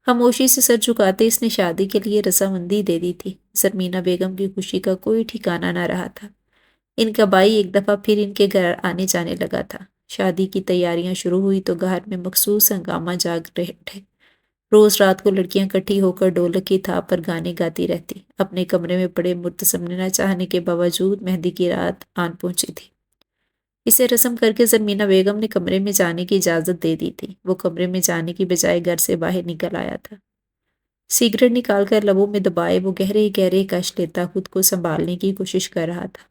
خاموشی سے سر جھکاتے اس نے شادی کے لیے رضامندی دے دی تھی۔ زرمینہ بیگم کی خوشی کا کوئی ٹھکانہ نہ رہا تھا۔ ان کا بھائی ایک دفعہ پھر ان کے گھر آنے جانے لگا تھا۔ شادی کی تیاریاں شروع ہوئی تو گھر میں مخصوص ہنگامہ جاگ رہے تھے۔ روز رات کو لڑکیاں کٹھی ہو کر ڈھولک کی تھاپ پر گانے گاتی رہتی۔ اپنے کمرے میں پڑے مرتسم نے نہ چاہنے کے باوجود مہندی کی رات آن پہنچی تھی۔ اسے رسم کر کے زرمینہ بیگم نے کمرے میں جانے کی اجازت دے دی تھی۔ وہ کمرے میں جانے کی بجائے گھر سے باہر نکل آیا تھا۔ سگریٹ نکال کر لبوں میں دبائے وہ گہرے گہرے کش لیتا خود کو سنبھالنے کی کوشش کر رہا تھا۔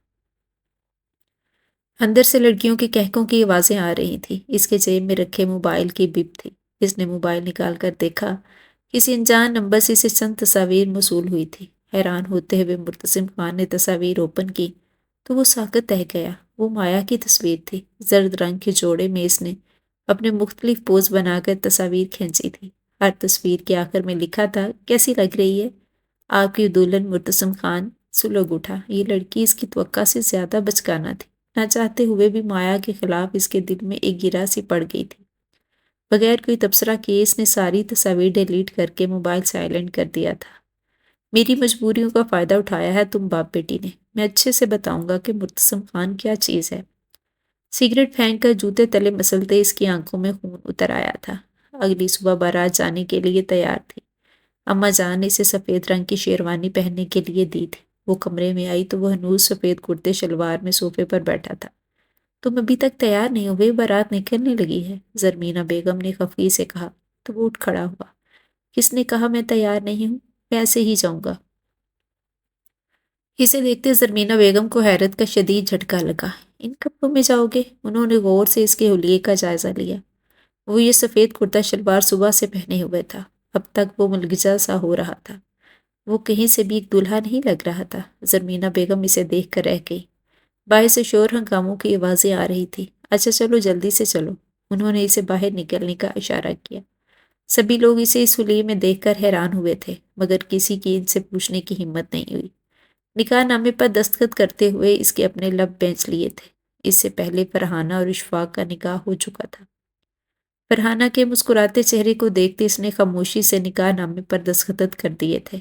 اندر سے لڑکیوں کے کہکوں کی آوازیں آ رہی تھیں۔ اس کے جیب میں رکھے موبائل کی بپ تھی۔ اس نے موبائل نکال کر دیکھا، کسی انجان نمبر سے اسے چند تصاویر موصول ہوئی تھی۔ حیران ہوتے ہوئے مرتسم خان نے تصاویر اوپن کی تو وہ ساکت رہ گیا۔ وہ مایا کی تصویر تھی۔ زرد رنگ کے جوڑے میں اس نے اپنے مختلف پوز بنا کر تصاویر کھینچی تھی۔ ہر تصویر کے آخر میں لکھا تھا، کیسی لگ رہی ہے آپ کی دلہن مرتسم خان؟ سلگ اٹھا۔ یہ لڑکی اس کی توقع سے زیادہ بچکانہ تھی۔ نہ چاہتے ہوئے بھی مایا کے خلاف اس کے دل میں ایک گرہ سی پڑ گئی تھی۔ بغیر کوئی تبصرہ کیے اس نے ساری تصاویر ڈیلیٹ کر کے موبائل سائلنٹ کر دیا تھا۔ میری مجبوریوں کا فائدہ اٹھایا ہے تم باپ بیٹی نے، میں اچھے سے بتاؤں گا کہ مرتسم خان کیا چیز ہے۔ سگریٹ پھینک کر جوتے تلے مسلتے اس کی آنکھوں میں خون اتر آیا تھا۔ اگلی صبح بارات جانے کے لیے تیار تھی۔ اماں جان نے اسے سفید رنگ کی شیروانی پہننے کے لیے دی تھی۔ وہ کمرے میں آئی تو وہ ہنوز سفید کرتے شلوار میں صوفے پر بیٹھا تھا۔ تم ابھی تک تیار نہیں ہوئے، بارات نکلنے لگی ہے، زرمینہ بیگم نے خفگی سے کہا تو وہ اٹھ کھڑا ہوا۔ کس نے کہا میں تیار نہیں ہوں؟ میں ایسے ہی جاؤں گا۔ اسے دیکھتے زرمینہ بیگم کو حیرت کا شدید جھٹکا لگا۔ ان کپڑوں میں جاؤ گے؟ انہوں نے غور سے اس کے حلیے کا جائزہ لیا۔ وہ یہ سفید کرتا شلوار صبح سے پہنے ہوئے تھا۔ اب تک وہ ملگزہ سا ہو رہا تھا۔ وہ کہیں سے بھی ایک دلہا نہیں لگ رہا تھا۔ زرمینہ بیگم اسے دیکھ کر رہ گئی۔ باہر سے شور ہنگاموں کی آوازیں آ رہی تھی۔ اچھا چلو جلدی سے چلو۔ انہوں نے اسے باہر نکلنے کا اشارہ کیا۔ سبھی لوگ اسے اس حلیے میں دیکھ کر حیران ہوئے تھے، مگر کسی کی ان سے پوچھنے کی ہمت نہیں ہوئی۔ نکاح نامے پر دستخط کرتے ہوئے اس کے اپنے لب بینچ لیے تھے۔ اس سے پہلے فرحانہ اور اشفاق کا نکاح ہو چکا تھا۔ فرحانہ کے مسکراتے چہرے کو دیکھتے اس نے خاموشی سے نکاح نامے پر دستخط کر دیے تھے۔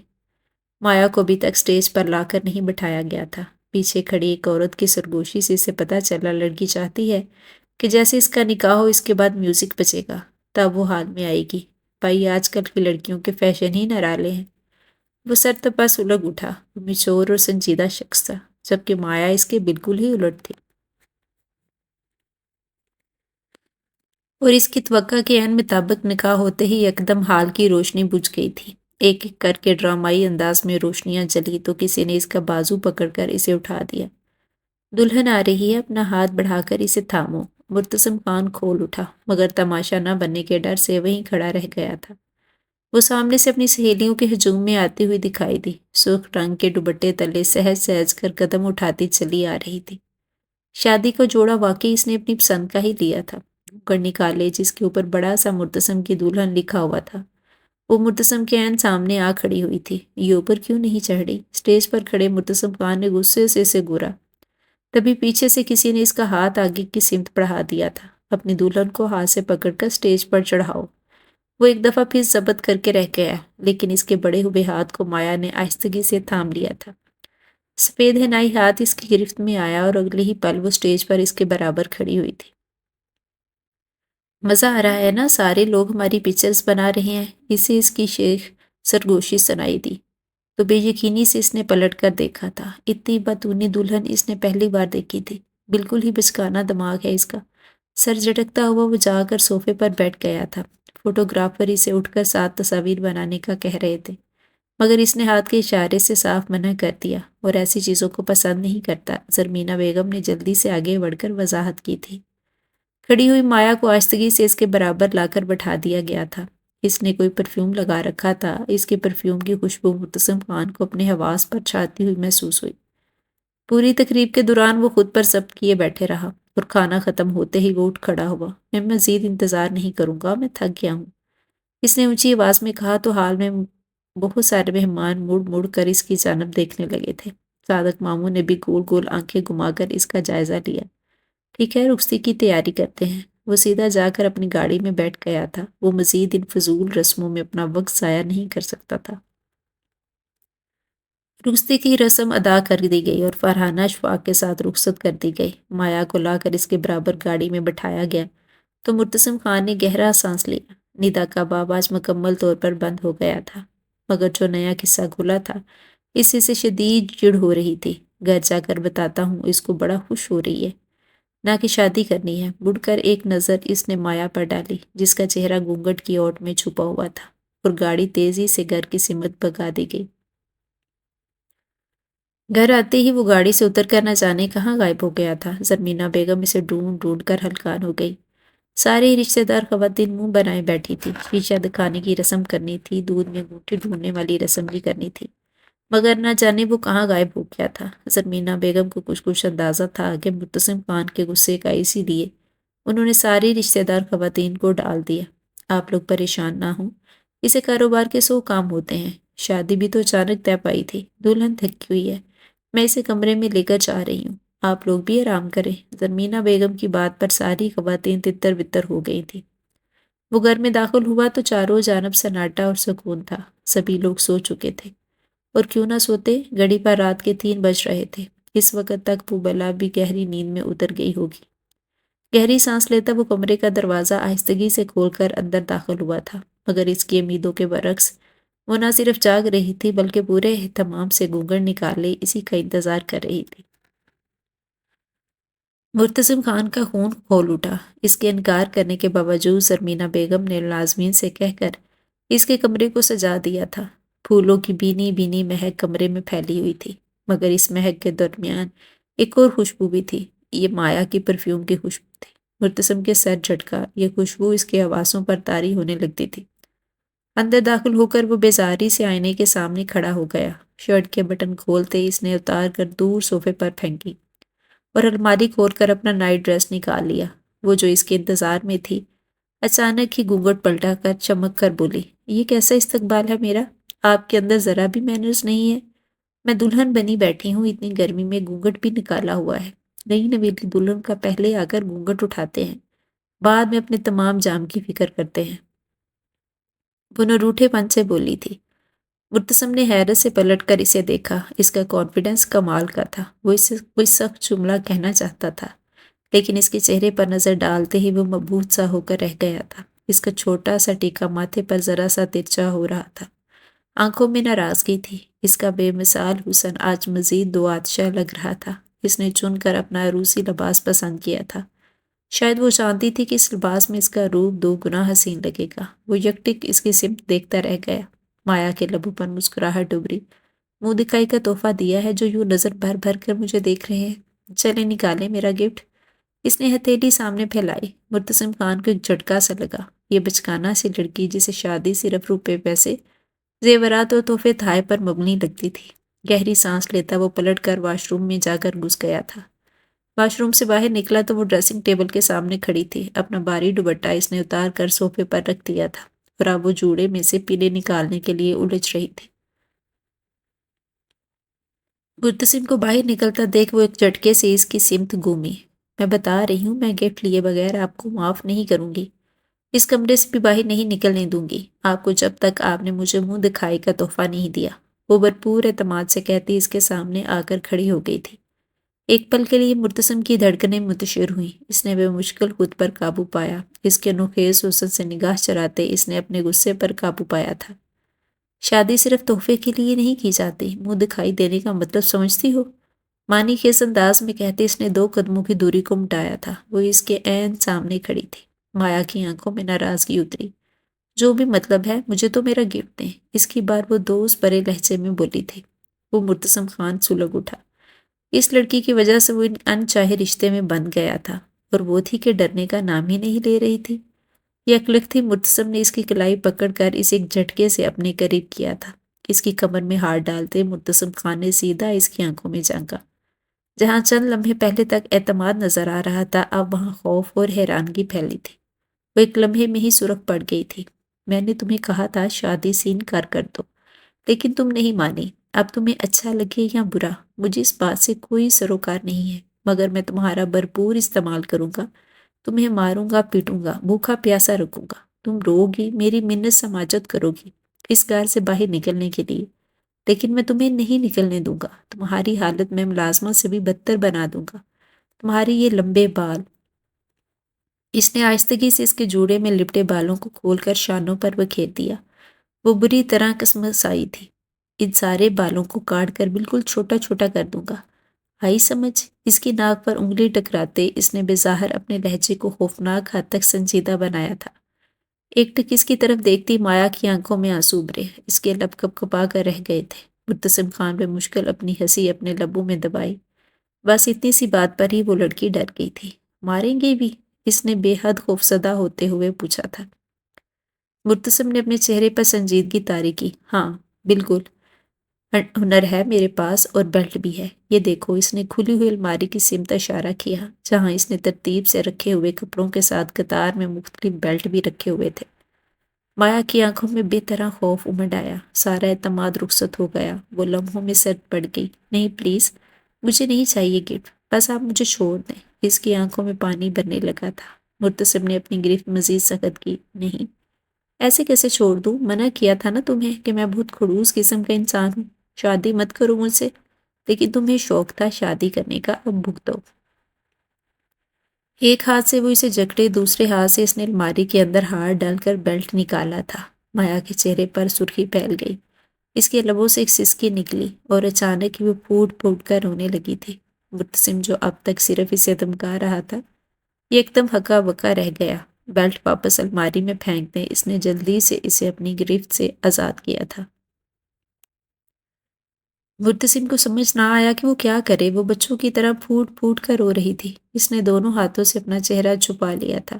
مایا کو ابھی تک سٹیج پر لا کر نہیں بٹھایا گیا تھا۔ پیچھے کھڑی ایک عورت کی سرگوشی سے اسے پتا چلا لڑکی چاہتی ہے کہ جیسے اس کا نکاح ہو اس کے بعد میوزک بجے گا، تب وہ حال میں آئے گی۔ بھائی آج کل کی لڑکیوں کے فیشن ہی نرالے ہیں۔ وہ سر تپا سلگ اٹھا۔ وہ میچور اور سنجیدہ شخص تھا، جبکہ مایا اس کے بالکل ہی الٹ تھی، اور اس کی توقع کے عین مطابق نکاح ہوتے ہی یکدم حال کی روشنی بجھ گئی تھی۔ ایک ایک کر کے ڈرامائی انداز میں روشنیاں جلی تو کسی نے اس کا بازو پکڑ کر اسے اٹھا دیا۔ دلہن آ رہی ہے، اپنا ہاتھ بڑھا کر اسے تھامو۔ مرتسم کان کھول اٹھا، مگر تماشا نہ بننے کے ڈر سے وہیں کھڑا رہ گیا تھا۔ وہ سامنے سے اپنی سہیلیوں کے ہجوم میں آتی ہوئی دکھائی دی، سرخ رنگ کے دوپٹے تلے سہج سہج کر قدم اٹھاتی چلی آ رہی تھی۔ شادی کا جوڑا واقعی اس نے اپنی پسند کا ہی لیا تھا۔ گھڑ نکالے جس کے اوپر بڑا سا مرتسم کی دلہن لکھا ہوا تھا، وہ مرتسم کے عین سامنے آ کھڑی ہوئی تھی۔ یہ اوپر کیوں نہیں چڑھ رہی؟ اسٹیج پر کھڑے مرتسم خان نے غصے سے اسے گورا۔ تبھی پیچھے سے کسی نے اس کا ہاتھ آگے کی سمت بڑھا دیا تھا۔ اپنی دلہن کو ہاتھ سے پکڑ کر اسٹیج پر چڑھاؤ۔ وہ ایک دفعہ پھر ضبط کر کے رہ گیا، لیکن اس کے بڑے ہوئے ہاتھ کو مایا نے آہستگی سے تھام لیا تھا۔ سفید حنائی ہاتھ اس کی گرفت میں آیا اور اگلے ہی پل وہ اسٹیج پر اس کے برابر کھڑی ہوئی تھی۔ مزہ آ رہا ہے نا؟ سارے لوگ ہماری پکچرز بنا رہے ہیں، اسے اس کی شیخ سرگوشی سنائی دی تو بے یقینی سے اس نے پلٹ کر دیکھا تھا۔ اتنی بتونی دلہن اس نے پہلی بار دیکھی تھی۔ بالکل ہی بچکانا دماغ ہے اس کا۔ سر جھٹکتا ہوا وہ جا کر صوفے پر بیٹھ گیا تھا۔ فوٹوگرافر اسے اٹھ کر 7 تصاویر بنانے کا کہہ رہے تھے، مگر اس نے ہاتھ کے اشارے سے صاف منع کر دیا، اور ایسی چیزوں کو پسند نہیں کرتا۔ زرمینہ بیگم نے جلدی سے آگے بڑھ کر وضاحت کی تھی۔ کھڑی ہوئی مایا کو آہستگی سے اس کے برابر لا کر بٹھا دیا گیا تھا۔ اس نے کوئی پرفیوم لگا رکھا تھا۔ اس کے پرفیوم کی خوشبو مرتسم خان کو اپنے حواس پر چھاتی ہوئی محسوس ہوئی۔ پوری تقریب کے دوران وہ خود پر ضبط کیے بیٹھے رہا، اور کھانا ختم ہوتے ہی وہ اٹھ کھڑا ہوا۔ میں مزید انتظار نہیں کروں گا، میں تھک گیا ہوں، اس نے اونچی آواز میں کہا تو حال میں بہت سارے مہمان مڑ مڑ کر اس کی جانب دیکھنے لگے تھے۔ صادق ماموں نے بھی گول گول آنکھیں گھما کر اس کا جائزہ لیا۔ ٹھیک ہے، رخصتی کی تیاری کرتے ہیں۔ وہ سیدھا جا کر اپنی گاڑی میں بیٹھ گیا تھا۔ وہ مزید ان فضول رسموں میں اپنا وقت ضائع نہیں کر سکتا تھا۔ رخصتی کی رسم ادا کر دی گئی اور فرحانہ اشفاق کے ساتھ رخصت کر دی گئی۔ مایا کو لا کر اس کے برابر گاڑی میں بٹھایا گیا تو مرتسم خان نے گہرا سانس لیا۔ ندا کا باب آج مکمل طور پر بند ہو گیا تھا، مگر جو نیا قصہ کھلا تھا اس سے شدید چڑ ہو رہی تھی۔ گھر جا کر بتاتا ہوں، اس کو بڑا خوش ہو رہی ہے، نہ کہ شادی کرنی ہے۔ مڑ کر ایک نظر اس نے مایا پر ڈالی، جس کا چہرہ گھونگھٹ کی اوٹ میں چھپا ہوا تھا، اور گاڑی تیزی سے گھر کی سمت بھگا دی گئی۔ گھر آتے ہی وہ گاڑی سے اتر کر نہ جانے کہاں غائب ہو گیا تھا۔ زرمینہ بیگم اسے ڈھونڈ ڈھونڈ کر ہلکان ہو گئی۔ ساری رشتہ دار خواتین منہ بنائے بیٹھی تھی۔ شیشہ دکھانے کی رسم کرنی تھی، دودھ میں انگوٹھی ڈھونڈنے والی رسم بھی کرنی تھی، مگر نہ جانے وہ کہاں غائب ہو گیا تھا۔ زرمینہ بیگم کو کچھ اندازہ تھا کہ مرتسم خان کے غصے کا، اسی لیے انہوں نے ساری رشتہ دار خواتین کو ڈال دیا۔ آپ لوگ پریشان نہ ہوں، اسے کاروبار کے 100 کام ہوتے ہیں۔ شادی بھی تو اچانک طے پائی تھی، دلہن تھکی ہوئی ہے، میں اسے کمرے میں لے کر جا رہی ہوں، آپ لوگ بھی آرام کریں۔ زرمینہ بیگم کی بات پر ساری خواتین تتر بتر ہو گئی تھیں۔ وہ گھر میں داخل ہوا تو چاروں جانب سناٹا اور سکون تھا۔ سبھی لوگ سو چکے تھے، اور کیوں نہ سوتے، گھڑی پر رات کے 3 بج رہے تھے۔ اس وقت تک وہ بلا بھی گہری نیند میں اتر گئی ہوگی۔ گہری سانس لیتا وہ کمرے کا دروازہ آہستگی سے کھول کر اندر داخل ہوا تھا، مگر اس کی امیدوں کے برعکس وہ نہ صرف جاگ رہی تھی بلکہ پورے اہتمام سے گھونگھٹ نکالے اسی کا انتظار کر رہی تھی۔ مرتسم خان کا خون کھول اٹھا۔ اس کے انکار کرنے کے باوجود زرمینہ بیگم نے ملازمین سے کہہ کر اس کے کمرے کو سجا دیا تھا۔ پھولوں کی بھینی بھینی مہک کمرے میں پھیلی ہوئی تھی، مگر اس مہک کے درمیان ایک اور خوشبو بھی تھی۔ یہ مایا کی پرفیوم کی خوشبو تھی۔ مرتسم کے سر جھٹکا، یہ خوشبو اس کے حواسوں پر طاری ہونے لگتی تھی۔ اندر داخل ہو کر وہ بیزاری سے آئینے کے سامنے کھڑا ہو گیا۔ شرٹ کے بٹن کھولتے اس نے اتار کر دور صوفے پر پھینکی، اور الماری کھول کر اپنا نائٹ ڈریس نکال لیا۔ وہ جو اس کے انتظار میں تھی اچانک ہی گھونگھٹ پلٹا کر چمک کر بولی، یہ کیسا استقبال ہے میرا؟ آپ کے اندر ذرا بھی مینرز نہیں ہے؟ میں دلہن بنی بیٹھی ہوں، اتنی گرمی میں گھونگھٹ بھی نکالا ہوا ہے۔ نئی نویلی دلہن کا پہلے آ کر گھونگھٹ اٹھاتے ہیں، بعد میں اپنے تمام جام کی فکر کرتے ہیں۔ وہ نروٹھے پن سے بولی تھی۔ مرتسم نے حیرت سے پلٹ کر اسے دیکھا۔ اس کا کانفیڈنس کمال کا تھا۔ وہ اسے کوئی سخت جملہ کہنا چاہتا تھا، لیکن اس کے چہرے پر نظر ڈالتے ہی وہ مبہوت سا ہو کر رہ گیا تھا۔ اس کا چھوٹا سا ٹیکا ماتھے پر ذرا سا ترچھا ہو رہا تھا، آنکھوں میں ناراضگی تھی۔ اس کا بے مثال حسن آج مزید دو آتشا لگ رہا تھا۔ اس نے چن کر اپنا عروسی لباس پسند کیا تھا۔ شاید وہ جانتی تھی کہ اس لباس میں اس کا روپ دو گنا حسین لگے گا۔ وہ یکٹک اس کی سمت دیکھتا رہ گیا۔ مایا کے لبوں پر مسکراہٹ ابھری۔ منہ دکھائی کا تحفہ دیا ہے جو یوں نظر بھر بھر کر مجھے دیکھ رہے ہیں۔ چلے نکالیں میرا گفٹ۔ اس نے ہتھیلی سامنے پھیلائی۔ مرتسم خان کو ایک جھٹکا سا لگا۔ یہ بچکانا سی لڑکی جسے شادی صرف روپے پیسے، زیورات اور تحفے تھائے پر مبنی لگتی تھی۔ گہری سانس لیتا وہ پلٹ کر واش روم میں جا کر گھس گیا تھا۔ واش روم سے باہر نکلا تو وہ ڈریسنگ ٹیبل کے سامنے کھڑی تھی۔ اپنا بھاری دوپٹہ اس نے اتار کر صوفے پر رکھ دیا تھا اور اب وہ جوڑے میں سے پیلے نکالنے کے لیے الجھ رہی تھی۔ مرتسم کو باہر نکلتا دیکھ وہ ایک جھٹکے سے اس کی سمت گھومی۔ میں بتا رہی ہوں، میں گفٹ لیے بغیر آپ کو معاف نہیں کروں گی۔ اس کمرے سے بھی باہر نہیں نکلنے دوں گی آپ کو جب تک آپ نے مجھے منہ دکھائی کا تحفہ نہیں دیا۔ وہ بھرپور اعتماد سے کہتی اس کے سامنے آ کر کھڑی ہو گئی تھی۔ ایک پل کے لیے مرتسم کی دھڑکنیں منتشر ہوئیں۔ اس نے بے مشکل خود پر قابو پایا۔ اس کے نوخیز حسن سے نگاہ چراتے اس نے اپنے غصے پر قابو پایا تھا۔ شادی صرف تحفے کے لیے نہیں کی جاتی، منہ دکھائی دینے کا مطلب سمجھتی ہو؟ معنی خیز انداز میں کہتے اس نے 2 قدموں کی دوری کو مٹایا تھا۔ وہ اس کے عین سامنے کھڑی تھی۔ مایا کی آنکھوں میں ناراضگی اتری۔ جو بھی مطلب ہے، مجھے تو میرا گفٹ دیں۔ اس کی بار وہ دوست برے لہجے میں بولی تھی۔ وہ مرتسم خان سلگ اٹھا۔ اس لڑکی کی وجہ سے وہ انچاہے رشتے میں بندھ گیا تھا، اور وہ تھی کہ ڈرنے کا نام ہی نہیں لے رہی تھی۔ یکلک تھی۔ مرتسم نے اس کی کلائی پکڑ کر اسے ایک جھٹکے سے اپنے قریب کیا تھا۔ اس کی کمر میں ہاتھ ڈالتے مرتسم خان نے سیدھا اس کی آنکھوں میں جھانکا۔ جہاں چند لمحے پہلے تک اعتماد نظر آ رہا تھا، اب وہاں خوف اور حیرانگی پھیلی تھی۔ وہ ایک لمحے میں ہی سرخ پڑ گئی تھی۔ میں نے تمہیں کہا تھا شادی سے انکار کر دو، لیکن تم نہیں مانی۔ اب تمہیں اچھا لگے یا برا، مجھے اس بات سے کوئی سروکار نہیں ہے، مگر میں تمہارا بھرپور استعمال کروں گا۔ تمہیں ماروں گا، پیٹوں گا، بھوکا پیاسا رکھوں گا۔ تم رو گی، میری منت سماجت کرو گی اس گھر سے باہر نکلنے کے لیے، لیکن میں تمہیں نہیں نکلنے دوں گا۔ تمہاری حالت میں ملازمت سے بھی بدتر بنا دوں گا۔ تمہاری یہ لمبے بال۔ اس نے آہستگی سے اس کے جوڑے میں لپٹے بالوں کو کھول کر شانوں پر بکھیر دیا۔ وہ بری طرح کسمسائی تھی۔ ان سارے بالوں کو کاٹ کر بالکل چھوٹا چھوٹا کر دوں گا۔ آئی سمجھ؟ اس کی ناک پر انگلی ٹکراتے اس نے بظاہر اپنے لہجے کو خوفناک حد تک سنجیدہ بنایا تھا۔ ایک ٹک اس کی طرف دیکھتی مایا کی آنکھوں میں آنسو ابھرے۔ اس کے لب کپ کپا کر رہ گئے تھے۔ مرتسم خان بے مشکل اپنی ہنسی اپنے لبوں میں دبائی۔ بس اتنی سی بات پر ہی وہ لڑکی ڈر گئی تھی۔ ماریں گے بھی؟ اس نے بے حد خوفزدہ ہوتے ہوئے پوچھا تھا۔ مرتسم نے اپنے چہرے پر سنجیدگی طاری کی۔ ہاں، بالکل، ہنر ہے میرے پاس، اور بیلٹ بھی ہے۔ یہ دیکھو۔ اس نے کھلی ہوئی الماری کی سمت اشارہ کیا، جہاں اس نے ترتیب سے رکھے ہوئے کپڑوں کے ساتھ قطار میں مختلف بیلٹ بھی رکھے ہوئے تھے۔ مایا کی آنکھوں میں بے طرح خوف امڑ آیا۔ سارا اعتماد رخصت ہو گیا۔ وہ لمحوں میں سرد پڑ گئی۔ نہیں پلیز، مجھے نہیں چاہیے گفٹ، بس آپ مجھے چھوڑ دیں۔ اس کی آنکھوں میں پانی بھرنے لگا تھا۔ مرتسم نے اپنی گرفت مزید سخت کی۔ نہیں، ایسے کیسے چھوڑ دوں؟ منع کیا تھا نا تمہیں کہ میں بہت خڑوس قسم کا انسان ہوں۔ شادی مت کرو مجھ سے، لیکن تمہیں شوق تھا شادی کرنے کا، اب بھگتو۔ ایک ہاتھ سے وہ اسے جکڑے، دوسرے ہاتھ سے اس نے الماری کے اندر ہاتھ ڈال کر بیلٹ نکالا تھا۔ مایا کے چہرے پر سرخی پھیل گئی۔ اس کے لبوں سے ایک سسکی نکلی اور اچانک ہی وہ پھوٹ پھوٹ کر رونے لگی تھی۔ مرتسم جو اب تک صرف اسے دھمکا رہا تھا، یہ ایک دم ہکا بکا رہ گیا۔ بیلٹ واپس الماری میں پھینک دیں اس نے جلدی سے اسے اپنی گرفت سے آزاد کیا تھا۔ مرتسم کو سمجھ نہ آیا کہ وہ کیا کرے۔ وہ بچوں کی طرح پھوٹ پھوٹ کر رو رہی تھی۔ اس نے دونوں ہاتھوں سے اپنا چہرہ چھپا لیا تھا۔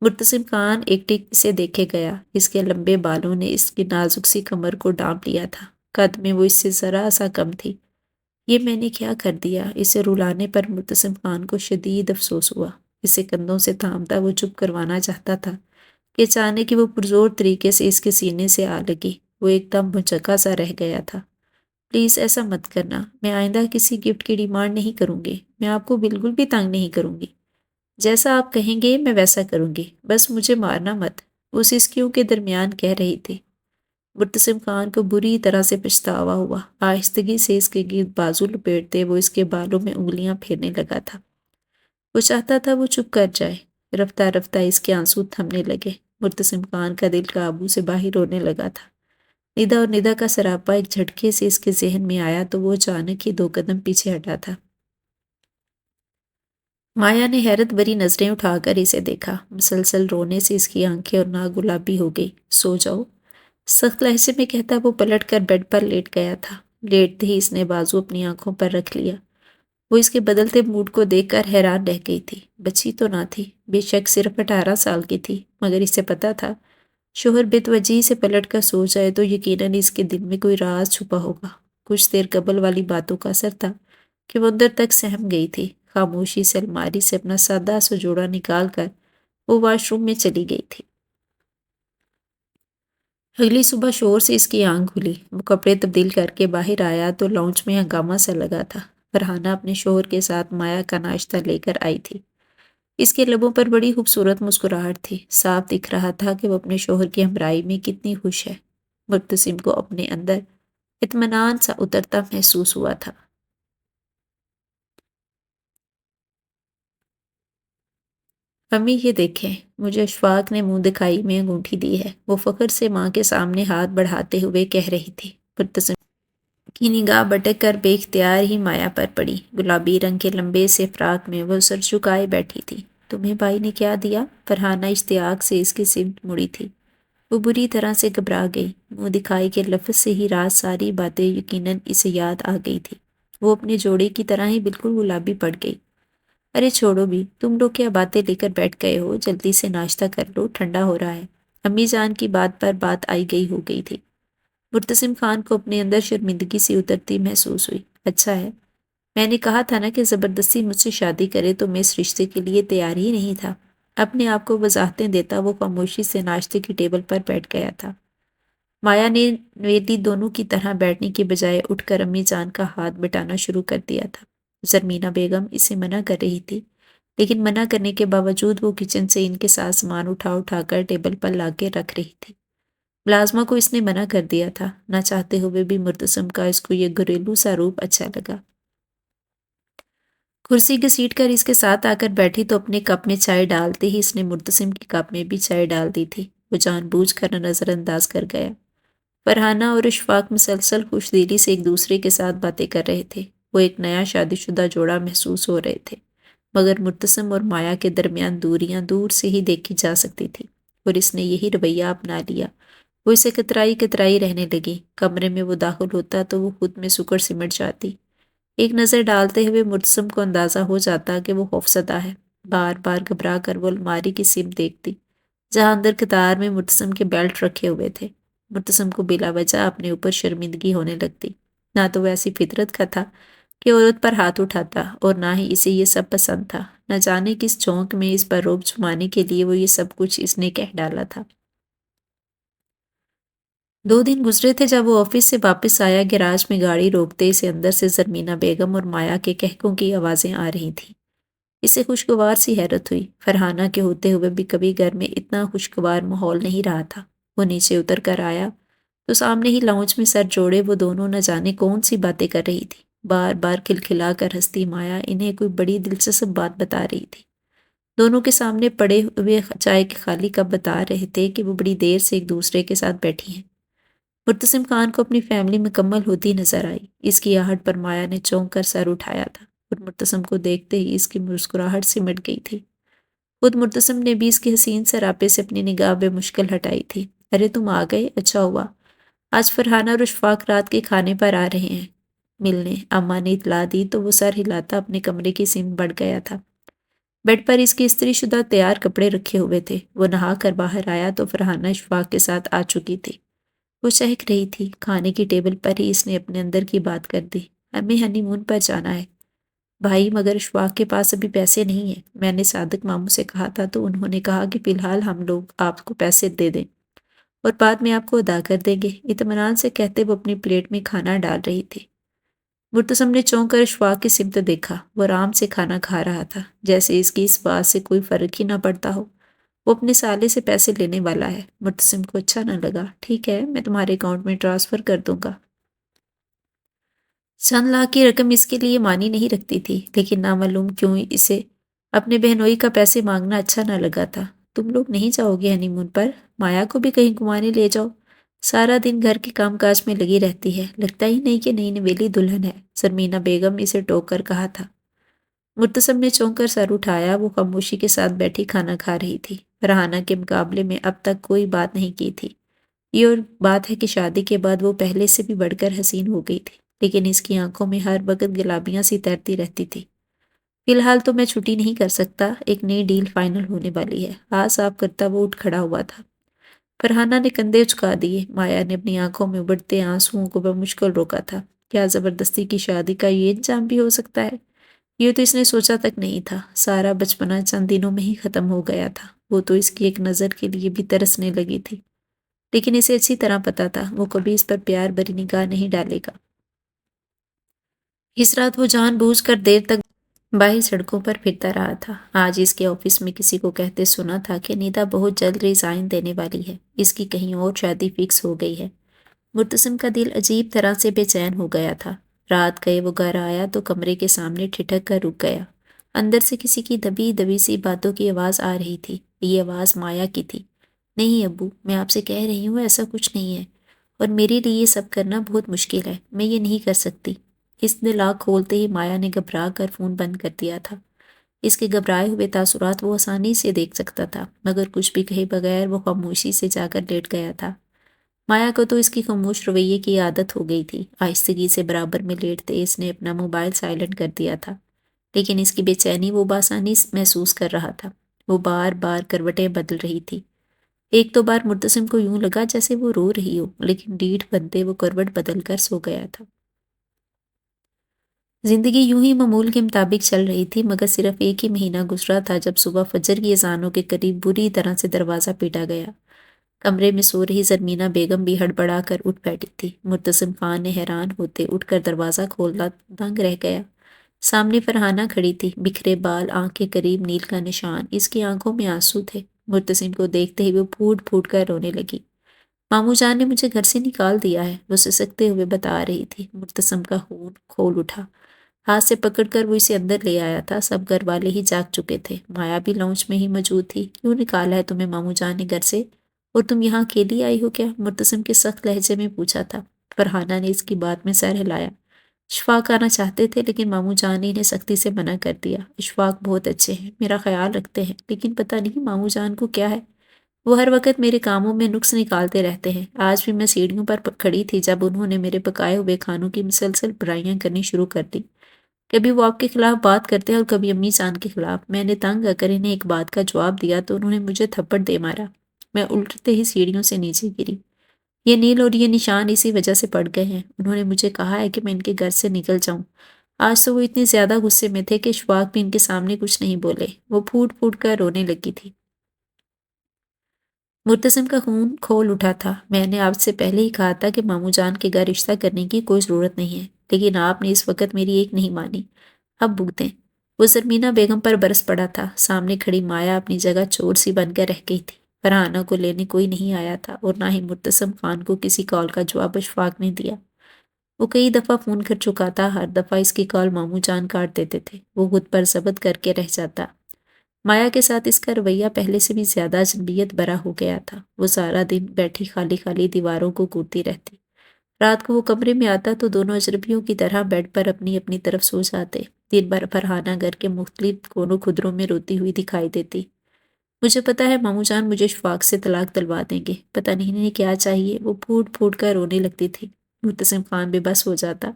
مرتسم خان ایک ٹک اسے دیکھے گیا۔ اس کے لمبے بالوں نے اس کی نازک سی کمر کو ڈانپ لیا تھا۔ قد میں وہ اس سے ذرا سا کم تھی۔ یہ میں نے کیا کر دیا؟ اسے رلانے پر مرتسم خان کو شدید افسوس ہوا۔ اسے کندھوں سے تھامتا وہ چپ کروانا چاہتا تھا کہ اچانک وہ پرزور طریقے سے اس کے سینے سے آ لگی۔ وہ ایک دم بھچکا سا رہ گیا تھا۔ پلیز ایسا مت کرنا، میں آئندہ کسی گفٹ کی ڈیمانڈ نہیں کروں گی۔ میں آپ کو بالکل بھی تنگ نہیں کروں گی۔ جیسا آپ کہیں گے میں ویسا کروں گی، بس مجھے مارنا مت، وہ سسکیوں کے درمیان کہہ رہی تھی۔ مرتسم خان کو بری طرح سے پچھتاوا ہوا۔ آہستگی سے اس کے گرد بازو لپیٹتے وہ اس کے بالوں میں انگلیاں پھیرنے لگا تھا۔ وہ چاہتا تھا وہ چپ کر جائے۔ رفتہ رفتہ اس کے آنسو تھمنے لگے۔ مرتسم خان کا دل قابو سے باہر ہونے لگا تھا۔ ندا اور ندا کا سراپا ایک جھٹکے سے اس کے ذہن میں آیا تو وہ اچانک ہی 2 قدم پیچھے ہٹا تھا۔ مایا نے حیرت بھری نظریں اٹھا کر اسے دیکھا۔ مسلسل رونے سے اس کی آنکھیں اور ناک گلابی ہو گئی۔ سو جاؤ، سخت لہجے میں کہتا وہ پلٹ کر بیڈ پر لیٹ گیا تھا۔ لیٹتے ہی اس نے بازو اپنی آنکھوں پر رکھ لیا۔ وہ اس کے بدلتے موڈ کو دیکھ کر حیران رہ گئی تھی۔ بچی تو نہ تھی، بے شک صرف 18 سال کی تھی، مگر اسے پتا تھا شوہر بے توجہی سے پلٹ کر سو جائے تو یقیناً اس کے دل میں کوئی راز چھپا ہوگا۔ کچھ دیر قبل والی باتوں کا اثر تھا کہ وہ اندر تک سہم گئی تھی۔ خاموشی سے الماری سے اپنا سادہ سا جوڑا نکال کر وہ واش روم میں چلی گئی تھی۔ اگلی صبح شور سے اس کی آنکھ کھلی۔ وہ کپڑے تبدیل کر کے باہر آیا تو لاؤنج میں ہنگامہ سا لگا تھا۔ فرحانہ اپنے شوہر کے ساتھ مایا کا ناشتہ لے کر آئی تھی۔ اس کے لبوں پر بڑی خوبصورت مسکراہٹ تھی۔ صاف دکھ رہا تھا کہ وہ اپنے شوہر کی ہمراہی میں کتنی خوش ہے۔ مرتسم کو اپنے اندر اطمینان سا اترتا محسوس ہوا تھا۔ امی یہ دیکھیں، مجھے اشفاق نے منہ دکھائی میں انگوٹھی دی ہے، وہ فخر سے ماں کے سامنے ہاتھ بڑھاتے ہوئے کہہ رہی تھی۔ مرتسم کی نگاہ بٹک کر بے اختیار ہی مایا پر پڑی۔ گلابی رنگ کے لمبے سے فراق میں وہ سر جھکائے بیٹھی تھی۔ تمہیں بھائی نے کیا دیا؟ فرحانہ اشتیاق سے اس کی سمت مڑی تھی۔ وہ بری طرح سے گھبرا گئی۔ منہ دکھائی کے لفظ سے ہی رات ساری باتیں یقیناً اسے یاد آ گئی تھی۔ وہ اپنے جوڑے کی طرح ہی بالکل گلابی پڑ گئی۔ ارے چھوڑو بھی، تم لوگ کیا باتیں لے کر بیٹھ گئے ہو؟ جلدی سے ناشتہ کر لو، ٹھنڈا ہو رہا ہے۔ امی جان کی بات پر بات آئی گئی ہو گئی تھی۔ مرتسم خان کو اپنے اندر شرمندگی سی اترتی محسوس ہوئی۔ اچھا ہے، میں نے کہا تھا نا کہ زبردستی مجھ سے شادی کرے تو میں اس رشتے کے لیے تیار ہی نہیں تھا۔ اپنے آپ کو وضاحتیں دیتا وہ خاموشی سے ناشتے کی ٹیبل پر بیٹھ گیا تھا۔ مایا نے نویلی دونوں کی طرح بیٹھنے کی بجائے اٹھ کر امی جان کا ہاتھ بٹانا شروع کر دیا تھا۔ زرمینہ بیگم اسے منع کر رہی تھی، لیکن منع کرنے کے باوجود وہ کچن سے ان کے ساتھ سامان اٹھا اٹھا کر ٹیبل پر لا کے رکھ رہی تھی۔ ملازمہ کو اس نے منع کر دیا تھا۔ نہ چاہتے ہوئے بھی مرتسم کا اس کو یہ گھریلو سا روپ اچھا لگا۔ کرسی گھسیٹ کر اس کے ساتھ آ کر بیٹھی تو اپنے کپ میں چائے ڈالتے ہی اس نے مرتسم کے کپ میں بھی چائے ڈال دی تھی۔ وہ جان بوجھ کر نظر انداز کر گیا۔ فرحانہ اور اشفاق مسلسل خوش دلی سے ایک دوسرے کے ساتھ باتیں کر رہے تھے۔ وہ ایک نیا شادی شدہ جوڑا محسوس ہو رہے تھے، مگر مرتسم اور مایا کے درمیان دوریاں دور سے ہی دیکھی جا سکتی تھی، اور اس نے یہی رویہ اپنا لیا۔ وہ اسے کترائی کترائی رہنے لگی۔ کمرے میں وہ داخل ہوتا تو وہ خود میں سکڑ سمٹ جاتی۔ ایک نظر ڈالتے ہوئے مرتسم کو اندازہ ہو جاتا کہ وہ خوفزدہ ہے۔ بار بار گھبرا کر وہ الماری کی سمت دیکھتی، جہاں اندر قطار میں مرتسم کے بیلٹ رکھے ہوئے تھے۔ مرتسم کو بلا وجہ اپنے اوپر شرمندگی ہونے لگتی۔ نہ تو وہ ایسی فطرت کا تھا کہ عورت پر ہاتھ اٹھاتا، اور نہ ہی اسے یہ سب پسند تھا۔ نہ جانے کس چونک میں اس پر روب جمانے کے لیے وہ یہ سب کچھ اس نے کہہ ڈالا تھا۔ 2 دن گزرے تھے جب وہ آفس سے واپس آیا۔ گیراج میں گاڑی روکتے اسے اندر سے زرمینہ بیگم اور مایا کے کہکوں کی آوازیں آ رہی تھیں۔ اسے خوشگوار سی حیرت ہوئی۔ فرحانہ کے ہوتے ہوئے بھی کبھی گھر میں اتنا خوشگوار ماحول نہیں رہا تھا۔ وہ نیچے اتر کر آیا تو سامنے ہی لاؤنج میں سر جوڑے وہ دونوں نہ جانے کون سی باتیں کر رہی تھی۔ بار بار کھلکھلا کر ہنستی مایا انہیں کوئی بڑی دلچسپ بات بتا رہی تھی۔ دونوں کے سامنے پڑے ہوئے چائے کے خالی کپ بتا رہے تھے کہ وہ بڑی دیر سے ایک دوسرے کے ساتھ بیٹھی ہیں۔ مرتسم خان کو اپنی فیملی مکمل ہوتی نظر آئی۔ اس کی آہٹ پر مایا نے چونک کر سر اٹھایا تھا، اور مرتسم کو دیکھتے ہی اس کی مسکراہٹ سمٹ گئی تھی۔ خود مرتسم نے بھی اس کے حسین سراپے سے اپنی نگاہ بے مشکل ہٹائی تھی۔ ارے تم آ گئے، اچھا ہوا۔ آج فرحانہ اور اشفاق رات کے کھانے پر آ رہے ہیں ملنے، اماں نے اطلاع دی تو وہ سر ہلاتا اپنے کمرے کی سمت بڑھ گیا تھا۔ بیڈ پر اس کے استری شدہ تیار کپڑے رکھے ہوئے تھے۔ وہ نہا کر باہر آیا تو فرحانہ اشفاق کے ساتھ آ چکی تھی۔ وہ چہک رہی تھی۔ کھانے کی ٹیبل پر ہی اس نے اپنے اندر کی بات کر دی۔ ہمیں ہنی مون پر جانا ہے بھائی، مگر اشفاق کے پاس ابھی پیسے نہیں ہیں۔ میں نے صادق ماموں سے کہا تھا تو انہوں نے کہا کہ فی الحال ہم لوگ آپ کو پیسے دے دیں اور بعد میں آپ کو ادا کر دیں گے، اطمینان سے کہتے وہ اپنی پلیٹ میں کھانا ڈال رہی تھی۔ مرتسم نے چونک کر اشفاق کی سمت دیکھا۔ وہ آرام سے کھانا کھا رہا تھا، جیسے اس کی اس بات سے کوئی فرق ہی نہ پڑتا ہو۔ وہ اپنے سالے سے پیسے لینے والا ہے۔ مرتسم کو اچھا نہ لگا۔ ٹھیک ہے، میں تمہارے اکاؤنٹ میں ٹرانسفر کر دوں گا۔ چند لاکھ کی رقم اس کے لیے معنی نہیں رکھتی تھی، لیکن نامعلوم کیوں اسے اپنے بہنوئی کا پیسے مانگنا اچھا نہ لگا تھا۔ تم لوگ نہیں جاؤ گے ہنی مون پر؟ مایا کو بھی کہیں گھمانے لے جاؤ، سارا دن گھر کے کام کاج میں لگی رہتی ہے، لگتا ہی نہیں کہ نئی نویلی دلہن ہے، سرمینا بیگم نے اسے ٹوک کر کہا تھا۔ مرتسم نے چونک کر سر اٹھایا۔ وہ خاموشی کے ساتھ بیٹھی کھانا کھا رہی تھی۔ فرحانہ کے مقابلے میں اب تک کوئی بات نہیں کی تھی۔ یہ اور بات ہے کہ شادی کے بعد وہ پہلے سے بھی بڑھ کر حسین ہو گئی تھی، لیکن اس کی آنکھوں میں ہر وقت گلابیاں سی تیرتی رہتی تھی۔ فی الحال تو میں چھٹی نہیں کر سکتا، ایک نئی ڈیل فائنل ہونے والی ہے۔ ہاتھ صاف کرتا وہ اٹھ کھڑا ہوا تھا۔ فرحانہ نے کندھے اچکا دیے۔ مایا نے اپنی آنکھوں میں ابلتے آنسوؤں کو بمشکل روکا تھا۔ کیا زبردستی کی شادی کا یہ انجام بھی ہو سکتا ہے؟ یہ تو اس نے سوچا تک نہیں تھا۔ سارا بچپنا چند دنوں میں ہی ختم ہو گیا تھا۔ وہ تو اس کی ایک نظر کے لیے بھی ترسنے لگی تھی، لیکن اسے اچھی طرح پتا تھا وہ کبھی اس پر پیار بھری نگاہ نہیں ڈالے گا۔ اس رات وہ جان بوجھ کر دیر تک باہر سڑکوں پر پھرتا رہا تھا۔ آج اس کے آفس میں کسی کو کہتے سنا تھا کہ نیتا بہت جلد ریزائن دینے والی ہے، اس کی کہیں اور شادی فکس ہو گئی ہے۔ مرتسم کا دل عجیب طرح سے بے چین ہو گیا تھا۔ رات گئے وہ گھر آیا تو کمرے کے سامنے ٹھٹک کر رک گیا۔ اندر سے کسی کی دبی دبی سی باتوں کی آواز آ رہی تھی۔ یہ آواز مایا کی تھی۔ نہیں ابو، میں آپ سے کہہ رہی ہوں ایسا کچھ نہیں ہے، اور میرے لیے یہ سب کرنا بہت مشکل ہے، میں یہ نہیں کر سکتی۔ اس نے لاک کھولتے ہی مایا نے گھبرا کر فون بند کر دیا تھا۔ اس کے گھبرائے ہوئے تاثرات وہ آسانی سے دیکھ سکتا تھا، مگر کچھ بھی کہے بغیر وہ خاموشی سے جا کر لیٹ گیا تھا۔ مایا کو تو اس کی خاموش رویے کی عادت ہو گئی تھی۔ آہستگی سے برابر میں لیٹتے اس نے اپنا موبائل سائلنٹ کر دیا تھا، لیکن اس کی بے چینی وہ بآسانی محسوس کر رہا تھا۔ وہ بار بار کروٹیں بدل رہی تھی۔ ایک دو بار مرتسم کو یوں لگا جیسے وہ رو رہی ہو، لیکن ڈیڑھ بنتے وہ کروٹ بدل کر سو گیا تھا۔ زندگی یوں ہی معمول کے مطابق چل رہی تھی، مگر صرف ایک ہی مہینہ گزرا تھا جب صبح فجر کی اذانوں کے قریب بری طرح سے دروازہ پیٹا گیا۔ کمرے میں سو رہی زرمینہ بیگم بھی ہڑبڑا کر اٹھ بیٹھی تھی۔ مرتسم خان نے حیران ہوتے اٹھ کر دروازہ کھولا، دنگ رہ گیا۔ سامنے فرحانہ کھڑی تھی، بکھرے بال، آنکھ کے قریب نیل کا نشان، اس کی آنکھوں میں آنسو تھے۔ مرتسم کو دیکھتے ہی وہ پھوٹ پھوٹ کر رونے لگی۔ ماموں جان نے مجھے گھر سے نکال دیا ہے، وہ سسکتے ہوئے بتا رہی تھی۔ مرتسم کا خون کھول اٹھا۔ ہاتھ سے پکڑ کر وہ اسے اندر لے آیا تھا۔ سب گھر والے ہی جاگ چکے تھے۔ مایا بھی لاؤنج میں ہی موجود تھی۔ کیوں نکالا ہے تمہیں ماموں جان نے گھر سے؟ اور تم یہاں اکیلی آئی ہو کیا؟ مرتسم کے سخت لہجے میں پوچھا تھا۔ فرحانہ نے اس کی بات میں سر ہلایا۔ اشفاق آنا چاہتے تھے، لیکن ماموں جان نے انہیں سختی سے منع کر دیا۔ اشفاق بہت اچھے ہیں، میرا خیال رکھتے ہیں، لیکن پتہ نہیں ماموں جان کو کیا ہے، وہ ہر وقت میرے کاموں میں نقص نکالتے رہتے ہیں۔ آج بھی میں سیڑھیوں پر کھڑی تھی جب انہوں نے میرے پکائے ہوئے کھانوں کی مسلسل برائیاں کرنی شروع کر دی۔ کبھی وہ آپ کے خلاف بات کرتے ہیں اور کبھی امی جان کے خلاف۔ میں نے تنگ آ کر انہیں ایک بات کا جواب دیا تو انہوں نے مجھے تھپڑ دے مارا۔ میں الٹتے ہی سیڑھیوں سے نیچے گری۔ یہ نیل اور یہ نشان اسی وجہ سے پڑ گئے ہیں۔ انہوں نے مجھے کہا ہے کہ میں ان کے گھر سے نکل جاؤں۔ آج تو وہ اتنے زیادہ غصے میں تھے کہ اشفاق بھی ان کے سامنے کچھ نہیں بولے۔ وہ پھوٹ پھوٹ کر رونے لگی تھی۔ مرتسم کا خون کھول اٹھا تھا۔ میں نے آپ سے پہلے ہی کہا تھا کہ ماموں جان کے گھر رشتہ کرنے کی کوئی ضرورت نہیں ہے، لیکن آپ نے اس وقت میری ایک نہیں مانی۔ اب بھگتیں۔ وہ زرمینہ بیگم پر برس پڑا تھا۔ سامنے کھڑی مایا اپنی جگہ چور سی بن کر رہ گئی تھی۔ فرحانہ کو لینے کوئی نہیں آیا تھا، اور نہ ہی مرتسم خان کو کسی کال کا جواب اشفاق نے دیا۔ وہ کئی دفعہ فون کر چکا تھا، ہر دفعہ اس کی کال ماموں جان کاٹ دیتے تھے۔ وہ خود پر ضبط کر کے رہ جاتا۔ مایا کے ساتھ اس کا رویہ پہلے سے بھی زیادہ اجنبیت بھرا ہو گیا تھا۔ وہ سارا دن بیٹھی خالی خالی دیواروں کو گھورتی رہتی۔ رات کو وہ کمرے میں آتا تو دونوں اجنبیوں کی طرح بیڈ پر اپنی اپنی طرف سو جاتے۔ دن بھر فرحانہ گھر کے مختلف کونوں خدروں میں روتی ہوئی دکھائی دیتی۔ مجھے پتا ہے ماموں جان مجھے اشفاق سے طلاق دلوا دیں گے، پتہ نہیں انہیں کیا چاہیے۔ وہ پھوٹ پھوٹ کر رونے لگتی تھی۔ مرتسم خان بے بس ہو جاتا۔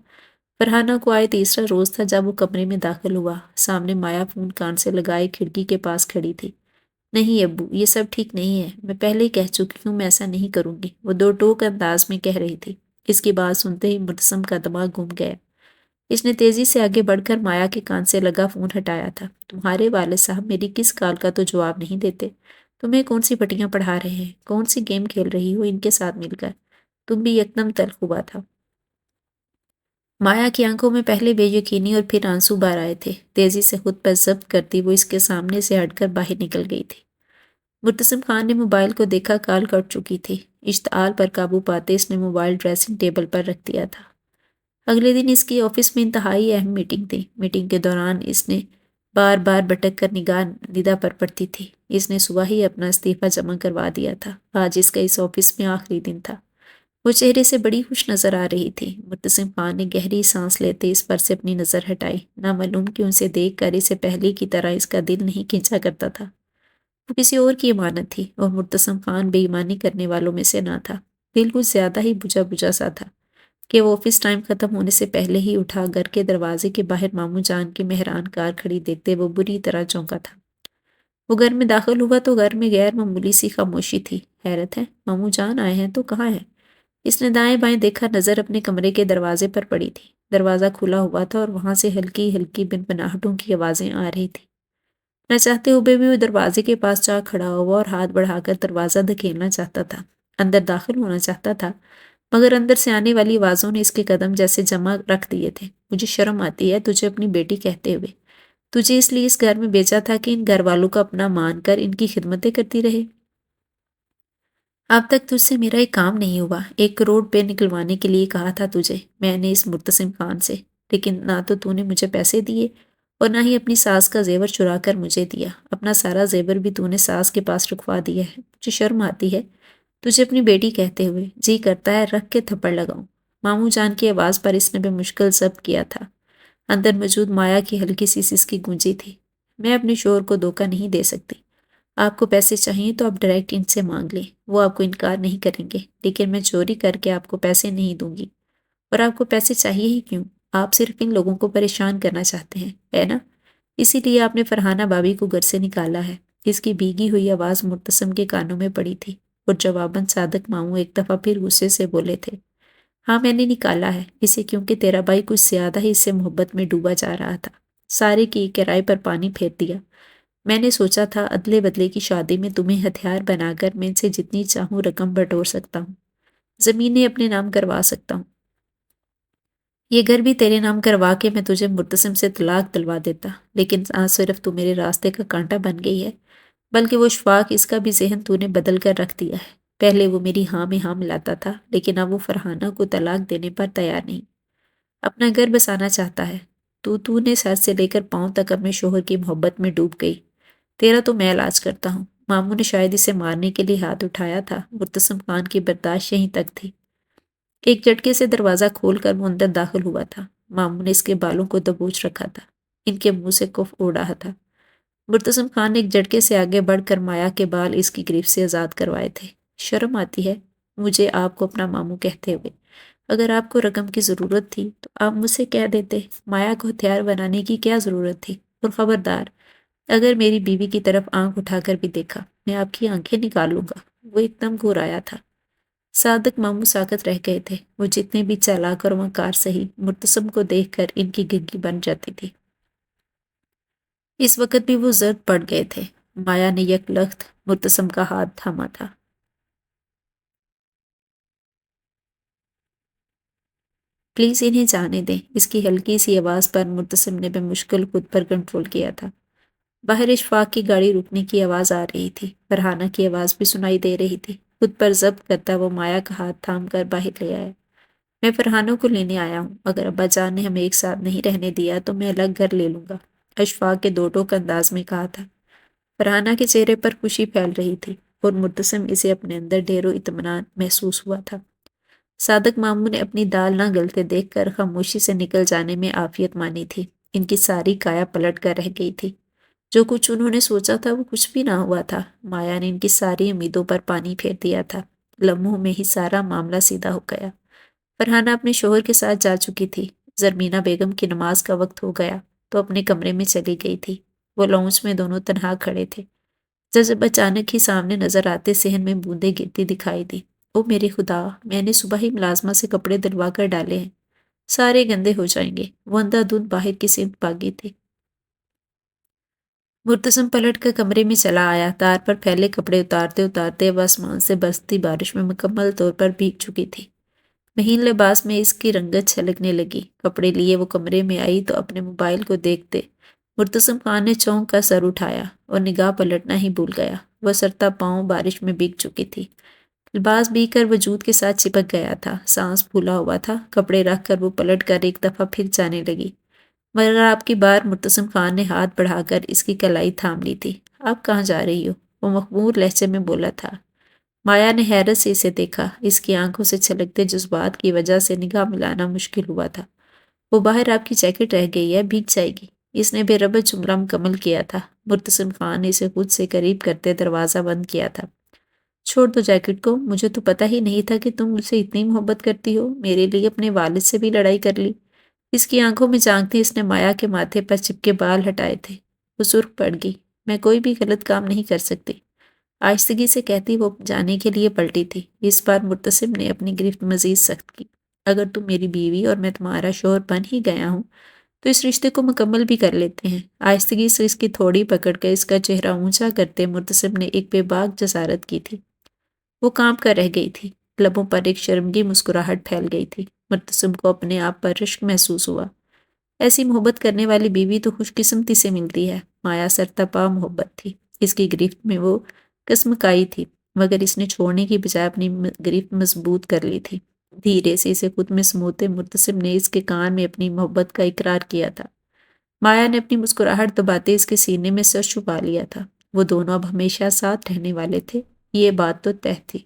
فرحانہ کو آئے تیسرا روز تھا جب وہ کمرے میں داخل ہوا۔ سامنے مایا فون کان سے لگائے کھڑکی کے پاس کھڑی تھی۔ نہیں ابو، یہ سب ٹھیک نہیں ہے، میں پہلے ہی کہہ چکی ہوں میں ایسا نہیں کروں گی، وہ دو ٹوک انداز میں کہہ رہی تھی۔ اس کی بات سنتے ہی مرتسم کا دماغ گھوم گیا۔ اس نے تیزی سے آگے بڑھ کر مایا کے کان سے لگا فون ہٹایا تھا۔ تمہارے والد صاحب میری کس کال کا تو جواب نہیں دیتے۔ تمہیں کون سی پٹیاں پڑھا رہے ہیں، کون سی گیم کھیل رہی ہو ان کے ساتھ مل کر؟ تم بھی یکدم تلخ ہوا تھا۔ مایا کی آنکھوں میں پہلے بے یقینی اور پھر آنسو بار آئے تھے۔ تیزی سے خود پر ضبط کرتی وہ اس کے سامنے سے ہٹ کر باہر نکل گئی تھی۔ مرتسم خان نے موبائل کو دیکھا، کال کٹ چکی تھی۔ اشتعال پر قابو پاتے اس نے موبائل ڈریسنگ ٹیبل پر رکھ دیا تھا۔ اگلے دن اس کی آفس میں انتہائی اہم میٹنگ تھی۔ میٹنگ کے دوران اس نے بار بار بھٹک کر نگاہ ندا پر پڑتی تھی۔ اس نے صبح ہی اپنا استعفیٰ جمع کروا دیا تھا۔ آج اس کا اس آفس میں آخری دن تھا۔ وہ چہرے سے بڑی خوش نظر آ رہی تھی۔ مرتسم خان نے گہری سانس لیتے اس پر سے اپنی نظر ہٹائی۔ نامعلوم کیوں اسے دیکھ کر اسے پہلے کی طرح اس کا دل نہیں کھینچا کرتا تھا۔ وہ کسی اور کی امانت تھی اور مرتسم خان بے ایمانی کرنے والوں میں سے نہ تھا۔ دل کچھ زیادہ ہی بجھا بجھا سا تھا کہ وہ آفس ٹائم ختم ہونے سے پہلے ہی اٹھا گھر کے دروازے کے باہر ماموں جان کی مہران کار کھڑی دیکھتے وہ بری طرح چونکا تھا۔ وہ گھر میں داخل ہوا تو گھر میں غیر معمولی سی خاموشی تھی۔ حیرت ہے، ماموں جان آئے ہیں تو کہاں ہیں؟ اس نے دائیں بائیں دیکھا، نظر اپنے کمرے کے دروازے پر پڑی تھی۔ دروازہ کھلا ہوا تھا اور وہاں سے ہلکی ہلکی بنبناہٹوں کی آوازیں آ رہی تھی۔ نہ چاہتے ہوئے بھی وہ دروازے کے پاس جا کھڑا ہوا اور ہاتھ بڑھا کر دروازہ دھکیلنا چاہتا تھا، اندر داخل ہونا چاہتا تھا، مگر اندر سے آنے والی آوازوں نے اس کے قدم جیسے جمع رکھ دیے تھے۔ مجھے شرم آتی ہے تجھے اپنی بیٹی کہتے ہوئے۔ تجھے اس لیے اس گھر میں بھیجا تھا کہ ان گھر والوں کا اپنا مان کر ان کی خدمتیں کرتی رہے۔ اب تک تجھ سے میرا ایک کام نہیں ہوا۔ 1 کروڑ روپے نکلوانے کے لیے کہا تھا تجھے میں نے اس مرتسم خان سے، لیکن نہ تو نے مجھے پیسے دیے اور نہ ہی اپنی ساس کا زیور چرا کر مجھے دیا۔ اپنا سارا زیور بھی نے ساس کے پاس رکھوا دیا ہے۔ مجھے شرم آتی ہے تجھے اپنی بیٹی کہتے ہوئے۔ جی کرتا ہے رکھ کے تھپڑ لگاؤں۔ ماموں جان کی آواز پر اس نے بے مشکل ضبط کیا تھا۔ اندر موجود مایا کی ہلکی سی سسکی گونجی تھی۔ میں اپنے شوہر کو دھوکہ نہیں دے سکتی۔ آپ کو پیسے چاہیے تو آپ ڈائریکٹ ان سے مانگ لیں، وہ آپ کو انکار نہیں کریں گے، لیکن میں چوری کر کے آپ کو پیسے نہیں دوں گی۔ اور آپ کو پیسے چاہیے ہی کیوں؟ آپ صرف ان لوگوں کو پریشان کرنا چاہتے ہیں، ہے نا؟ اسی لیے آپ نے فرحانہ بھابھی کو گھر سے نکالا ہے۔ اس کی بھیگی ہوئی آواز مرتسم کے کانوں میں پڑی تھی اور جواباً صادق ماموں ایک دفعہ پھر غصے سے بولے تھے۔ ہاں میں نے نکالا ہے، اسے کیونکہ تیرا بھائی کچھ زیادہ ہی اس سے محبت میں ڈوبا جا رہا تھا۔ سارے کی کرائے پر پانی پھیر دیا۔ میں نے سوچا تھا ادلے بدلے کی شادی میں تمہیں ہتھیار بنا کر میں ان سے جتنی چاہوں رقم بٹور سکتا ہوں، زمینیں اپنے نام کروا سکتا ہوں، یہ گھر بھی تیرے نام کروا کے میں تجھے مرتسم سے طلاق دلوا دیتا، لیکن آج صرف تو میرے راستے کا کانٹا بن گئی ہے، بلکہ وہ اشفاق اس کا بھی ذہن تو نے بدل کر رکھ دیا ہے۔ پہلے وہ میری ہاں میں ہاں ملاتا تھا، لیکن اب وہ فرحانہ کو طلاق دینے پر تیار نہیں، اپنا گھر بسانا چاہتا ہے۔ تو نے سر سے لے کر پاؤں تک اپنے شوہر کی محبت میں ڈوب گئی۔ تیرا تو میں علاج کرتا ہوں۔ ماموں نے شاید اسے مارنے کے لیے ہاتھ اٹھایا تھا۔ مرتسم خان کی برداشت یہیں تک تھی۔ ایک جھٹکے سے دروازہ کھول کر وہ اندر داخل ہوا تھا۔ ماموں نے اس کے بالوں کو دبوچ رکھا تھا، ان کے منہ سے کف اڑ رہا تھا۔ مرتسم خان نے ایک جھٹکے سے آگے بڑھ کر مایا کے بال اس کی گریف سے آزاد کروائے تھے۔ شرم آتی ہے مجھے آپ کو اپنا ماموں کہتے ہوئے۔ اگر آپ کو رقم کی ضرورت تھی تو آپ مجھ سے کہہ دیتے، مایا کو ہتھیار بنانے کی کیا ضرورت تھی؟ اور خبردار، اگر میری بیوی کی طرف آنکھ اٹھا کر بھی دیکھا، میں آپ کی آنکھیں نکال لوں گا۔ وہ ایک دم گھبرایا تھا۔ صادق ماموں ساکت رہ گئے تھے۔ وہ جتنے بھی چالاک اور مکار سہی، مرتسم کو دیکھ کر ان کی گگی بن جاتی تھی۔ اس وقت بھی وہ زرد پڑ گئے تھے۔ مایا نے یک لخت مرتسم کا ہاتھ تھاما تھا۔ پلیز انہیں جانے دیں، اس کی ہلکی سی آواز پر مرتسم نے بے مشکل خود پر کنٹرول کیا تھا۔ باہر اشفاق کی گاڑی رکنے کی آواز آ رہی تھی۔ فرحانہ کی آواز بھی سنائی دے رہی تھی۔ خود پر ضبط کرتا وہ مایا کا ہاتھ تھام کر باہر لے آیا۔ میں فرحانہ کو لینے آیا ہوں، اگر ابا جان نے ہمیں ایک ساتھ نہیں رہنے دیا تو میں الگ گھر لے لوں گا، اشفاق کے دو ٹوک انداز میں کہا تھا۔ فرحانہ کے چہرے پر خوشی پھیل رہی تھی اور مرتسم اسے اپنے اندر ڈھیر و اطمینان محسوس ہوا تھا۔ صادق ماموں نے اپنی دال نہ گلتے دیکھ کر خاموشی سے نکل جانے میں عافیت مانی تھی۔ ان کی ساری کایا پلٹ کر رہ گئی تھی۔ جو کچھ انہوں نے سوچا تھا وہ کچھ بھی نہ ہوا تھا۔ مایا نے ان کی ساری امیدوں پر پانی پھیر دیا تھا۔ لمحوں میں ہی سارا معاملہ سیدھا ہو گیا۔ فرحانہ اپنے شوہر کے ساتھ جا چکی تھی۔ زرمینہ بیگم کی نماز کا وقت ہو گیا تو اپنے کمرے میں چلی گئی تھی۔ وہ لاؤنج میں دونوں تنہا کھڑے تھے جب اچانک ہی سامنے نظر آتے صحن میں بوندیں گرتی دکھائی دی۔ او میرے خدا، میں نے صبح ہی ملازمہ سے کپڑے دلوا کر ڈالے ہیں، سارے گندے ہو جائیں گے۔ وہ اندھا دھند باہر کی سمت بھاگی تھی۔ مرتسم پلٹ کر کمرے میں چلا آیا۔ تار پر پھیلے کپڑے اتارتے اتارتے وہ آسمان سے برستی بارش میں مکمل طور پر بھیگ چکی تھی۔ مہین لباس میں اس کی رنگت چھلکنے لگی۔ کپڑے لیے وہ کمرے میں آئی تو اپنے موبائل کو دیکھتے مرتسم خان نے چونک کا سر اٹھایا اور نگاہ پلٹنا ہی بھول گیا۔ وہ سرتا پاؤں بارش میں بھیگ چکی تھی، لباس بھیگ کر وجود کے ساتھ چپک گیا تھا، سانس پھولا ہوا تھا۔ کپڑے رکھ کر وہ پلٹ کر ایک دفعہ پھر جانے لگی، مگر آپ کی بار مرتسم خان نے ہاتھ بڑھا کر اس کی کلائی تھام لی تھی۔ آپ کہاں جا رہی ہو؟ وہ مخمور لہجے میں بولا تھا۔ مایا نے حیرت سے اسے دیکھا، اس کی آنکھوں سے چھلکتے جذبات کی وجہ سے نگاہ ملانا مشکل ہوا تھا۔ وہ باہر آپ کی جیکٹ رہ گئی ہے، بھیگ جائے گی۔ اس نے بے ربط جملہ مکمل کیا تھا۔ مرتسم خان نے اسے خود سے قریب کرتے دروازہ بند کیا تھا۔ چھوڑ دو جیکٹ کو، مجھے تو پتہ ہی نہیں تھا کہ تم مجھ سے اتنی محبت کرتی ہو، میرے لیے اپنے والد سے بھی لڑائی کر لی۔ اس کی آنکھوں میں جھانکتے اس نے مایا کے ماتھے پر چپکے بال ہٹائے تھے۔ وہ سرخ پڑ گئی۔ میں کوئی بھی غلط کام نہیں کر سکتی، آہستگی سے کہتی وہ جانے کے لیے پلٹی تھی۔ اس بار مرتسم نے اپنی گرفت مزید سخت کی۔ اگر تم میری بیوی اور میں تمہارا شوہر بن ہی گیا ہوں تو اس رشتے کو مکمل بھی کر لیتے ہیں۔ آہستگی سے اس کی تھوڑی پکڑ کر اس کا چہرہ اونچا کرتے مرتسم نے ایک بے باک جسارت کی تھی۔ وہ کانپ کر رہ گئی تھی، لبوں پر ایک شرمگی مسکراہٹ پھیل گئی تھی۔ مرتسم کو اپنے آپ پر رشک محسوس ہوا۔ ایسی محبت کرنے والی بیوی تو خوش قسمتی سے ملتی ہے۔ مایا سرتاپا محبت تھی، اس کی گرفت میں وہ کسمکائی تھی، مگر اس نے چھوڑنے کی بجائے اپنی گرفت مضبوط کر لی تھی۔ دھیرے سے اسے خود میں سموتے مرتسم نے اس کے کان میں اپنی محبت کا اقرار کیا تھا۔ مایا نے اپنی مسکراہٹ دباتے اس کے سینے میں سر چھپا لیا تھا۔ وہ دونوں اب ہمیشہ ساتھ رہنے والے تھے، یہ بات تو طے تھی۔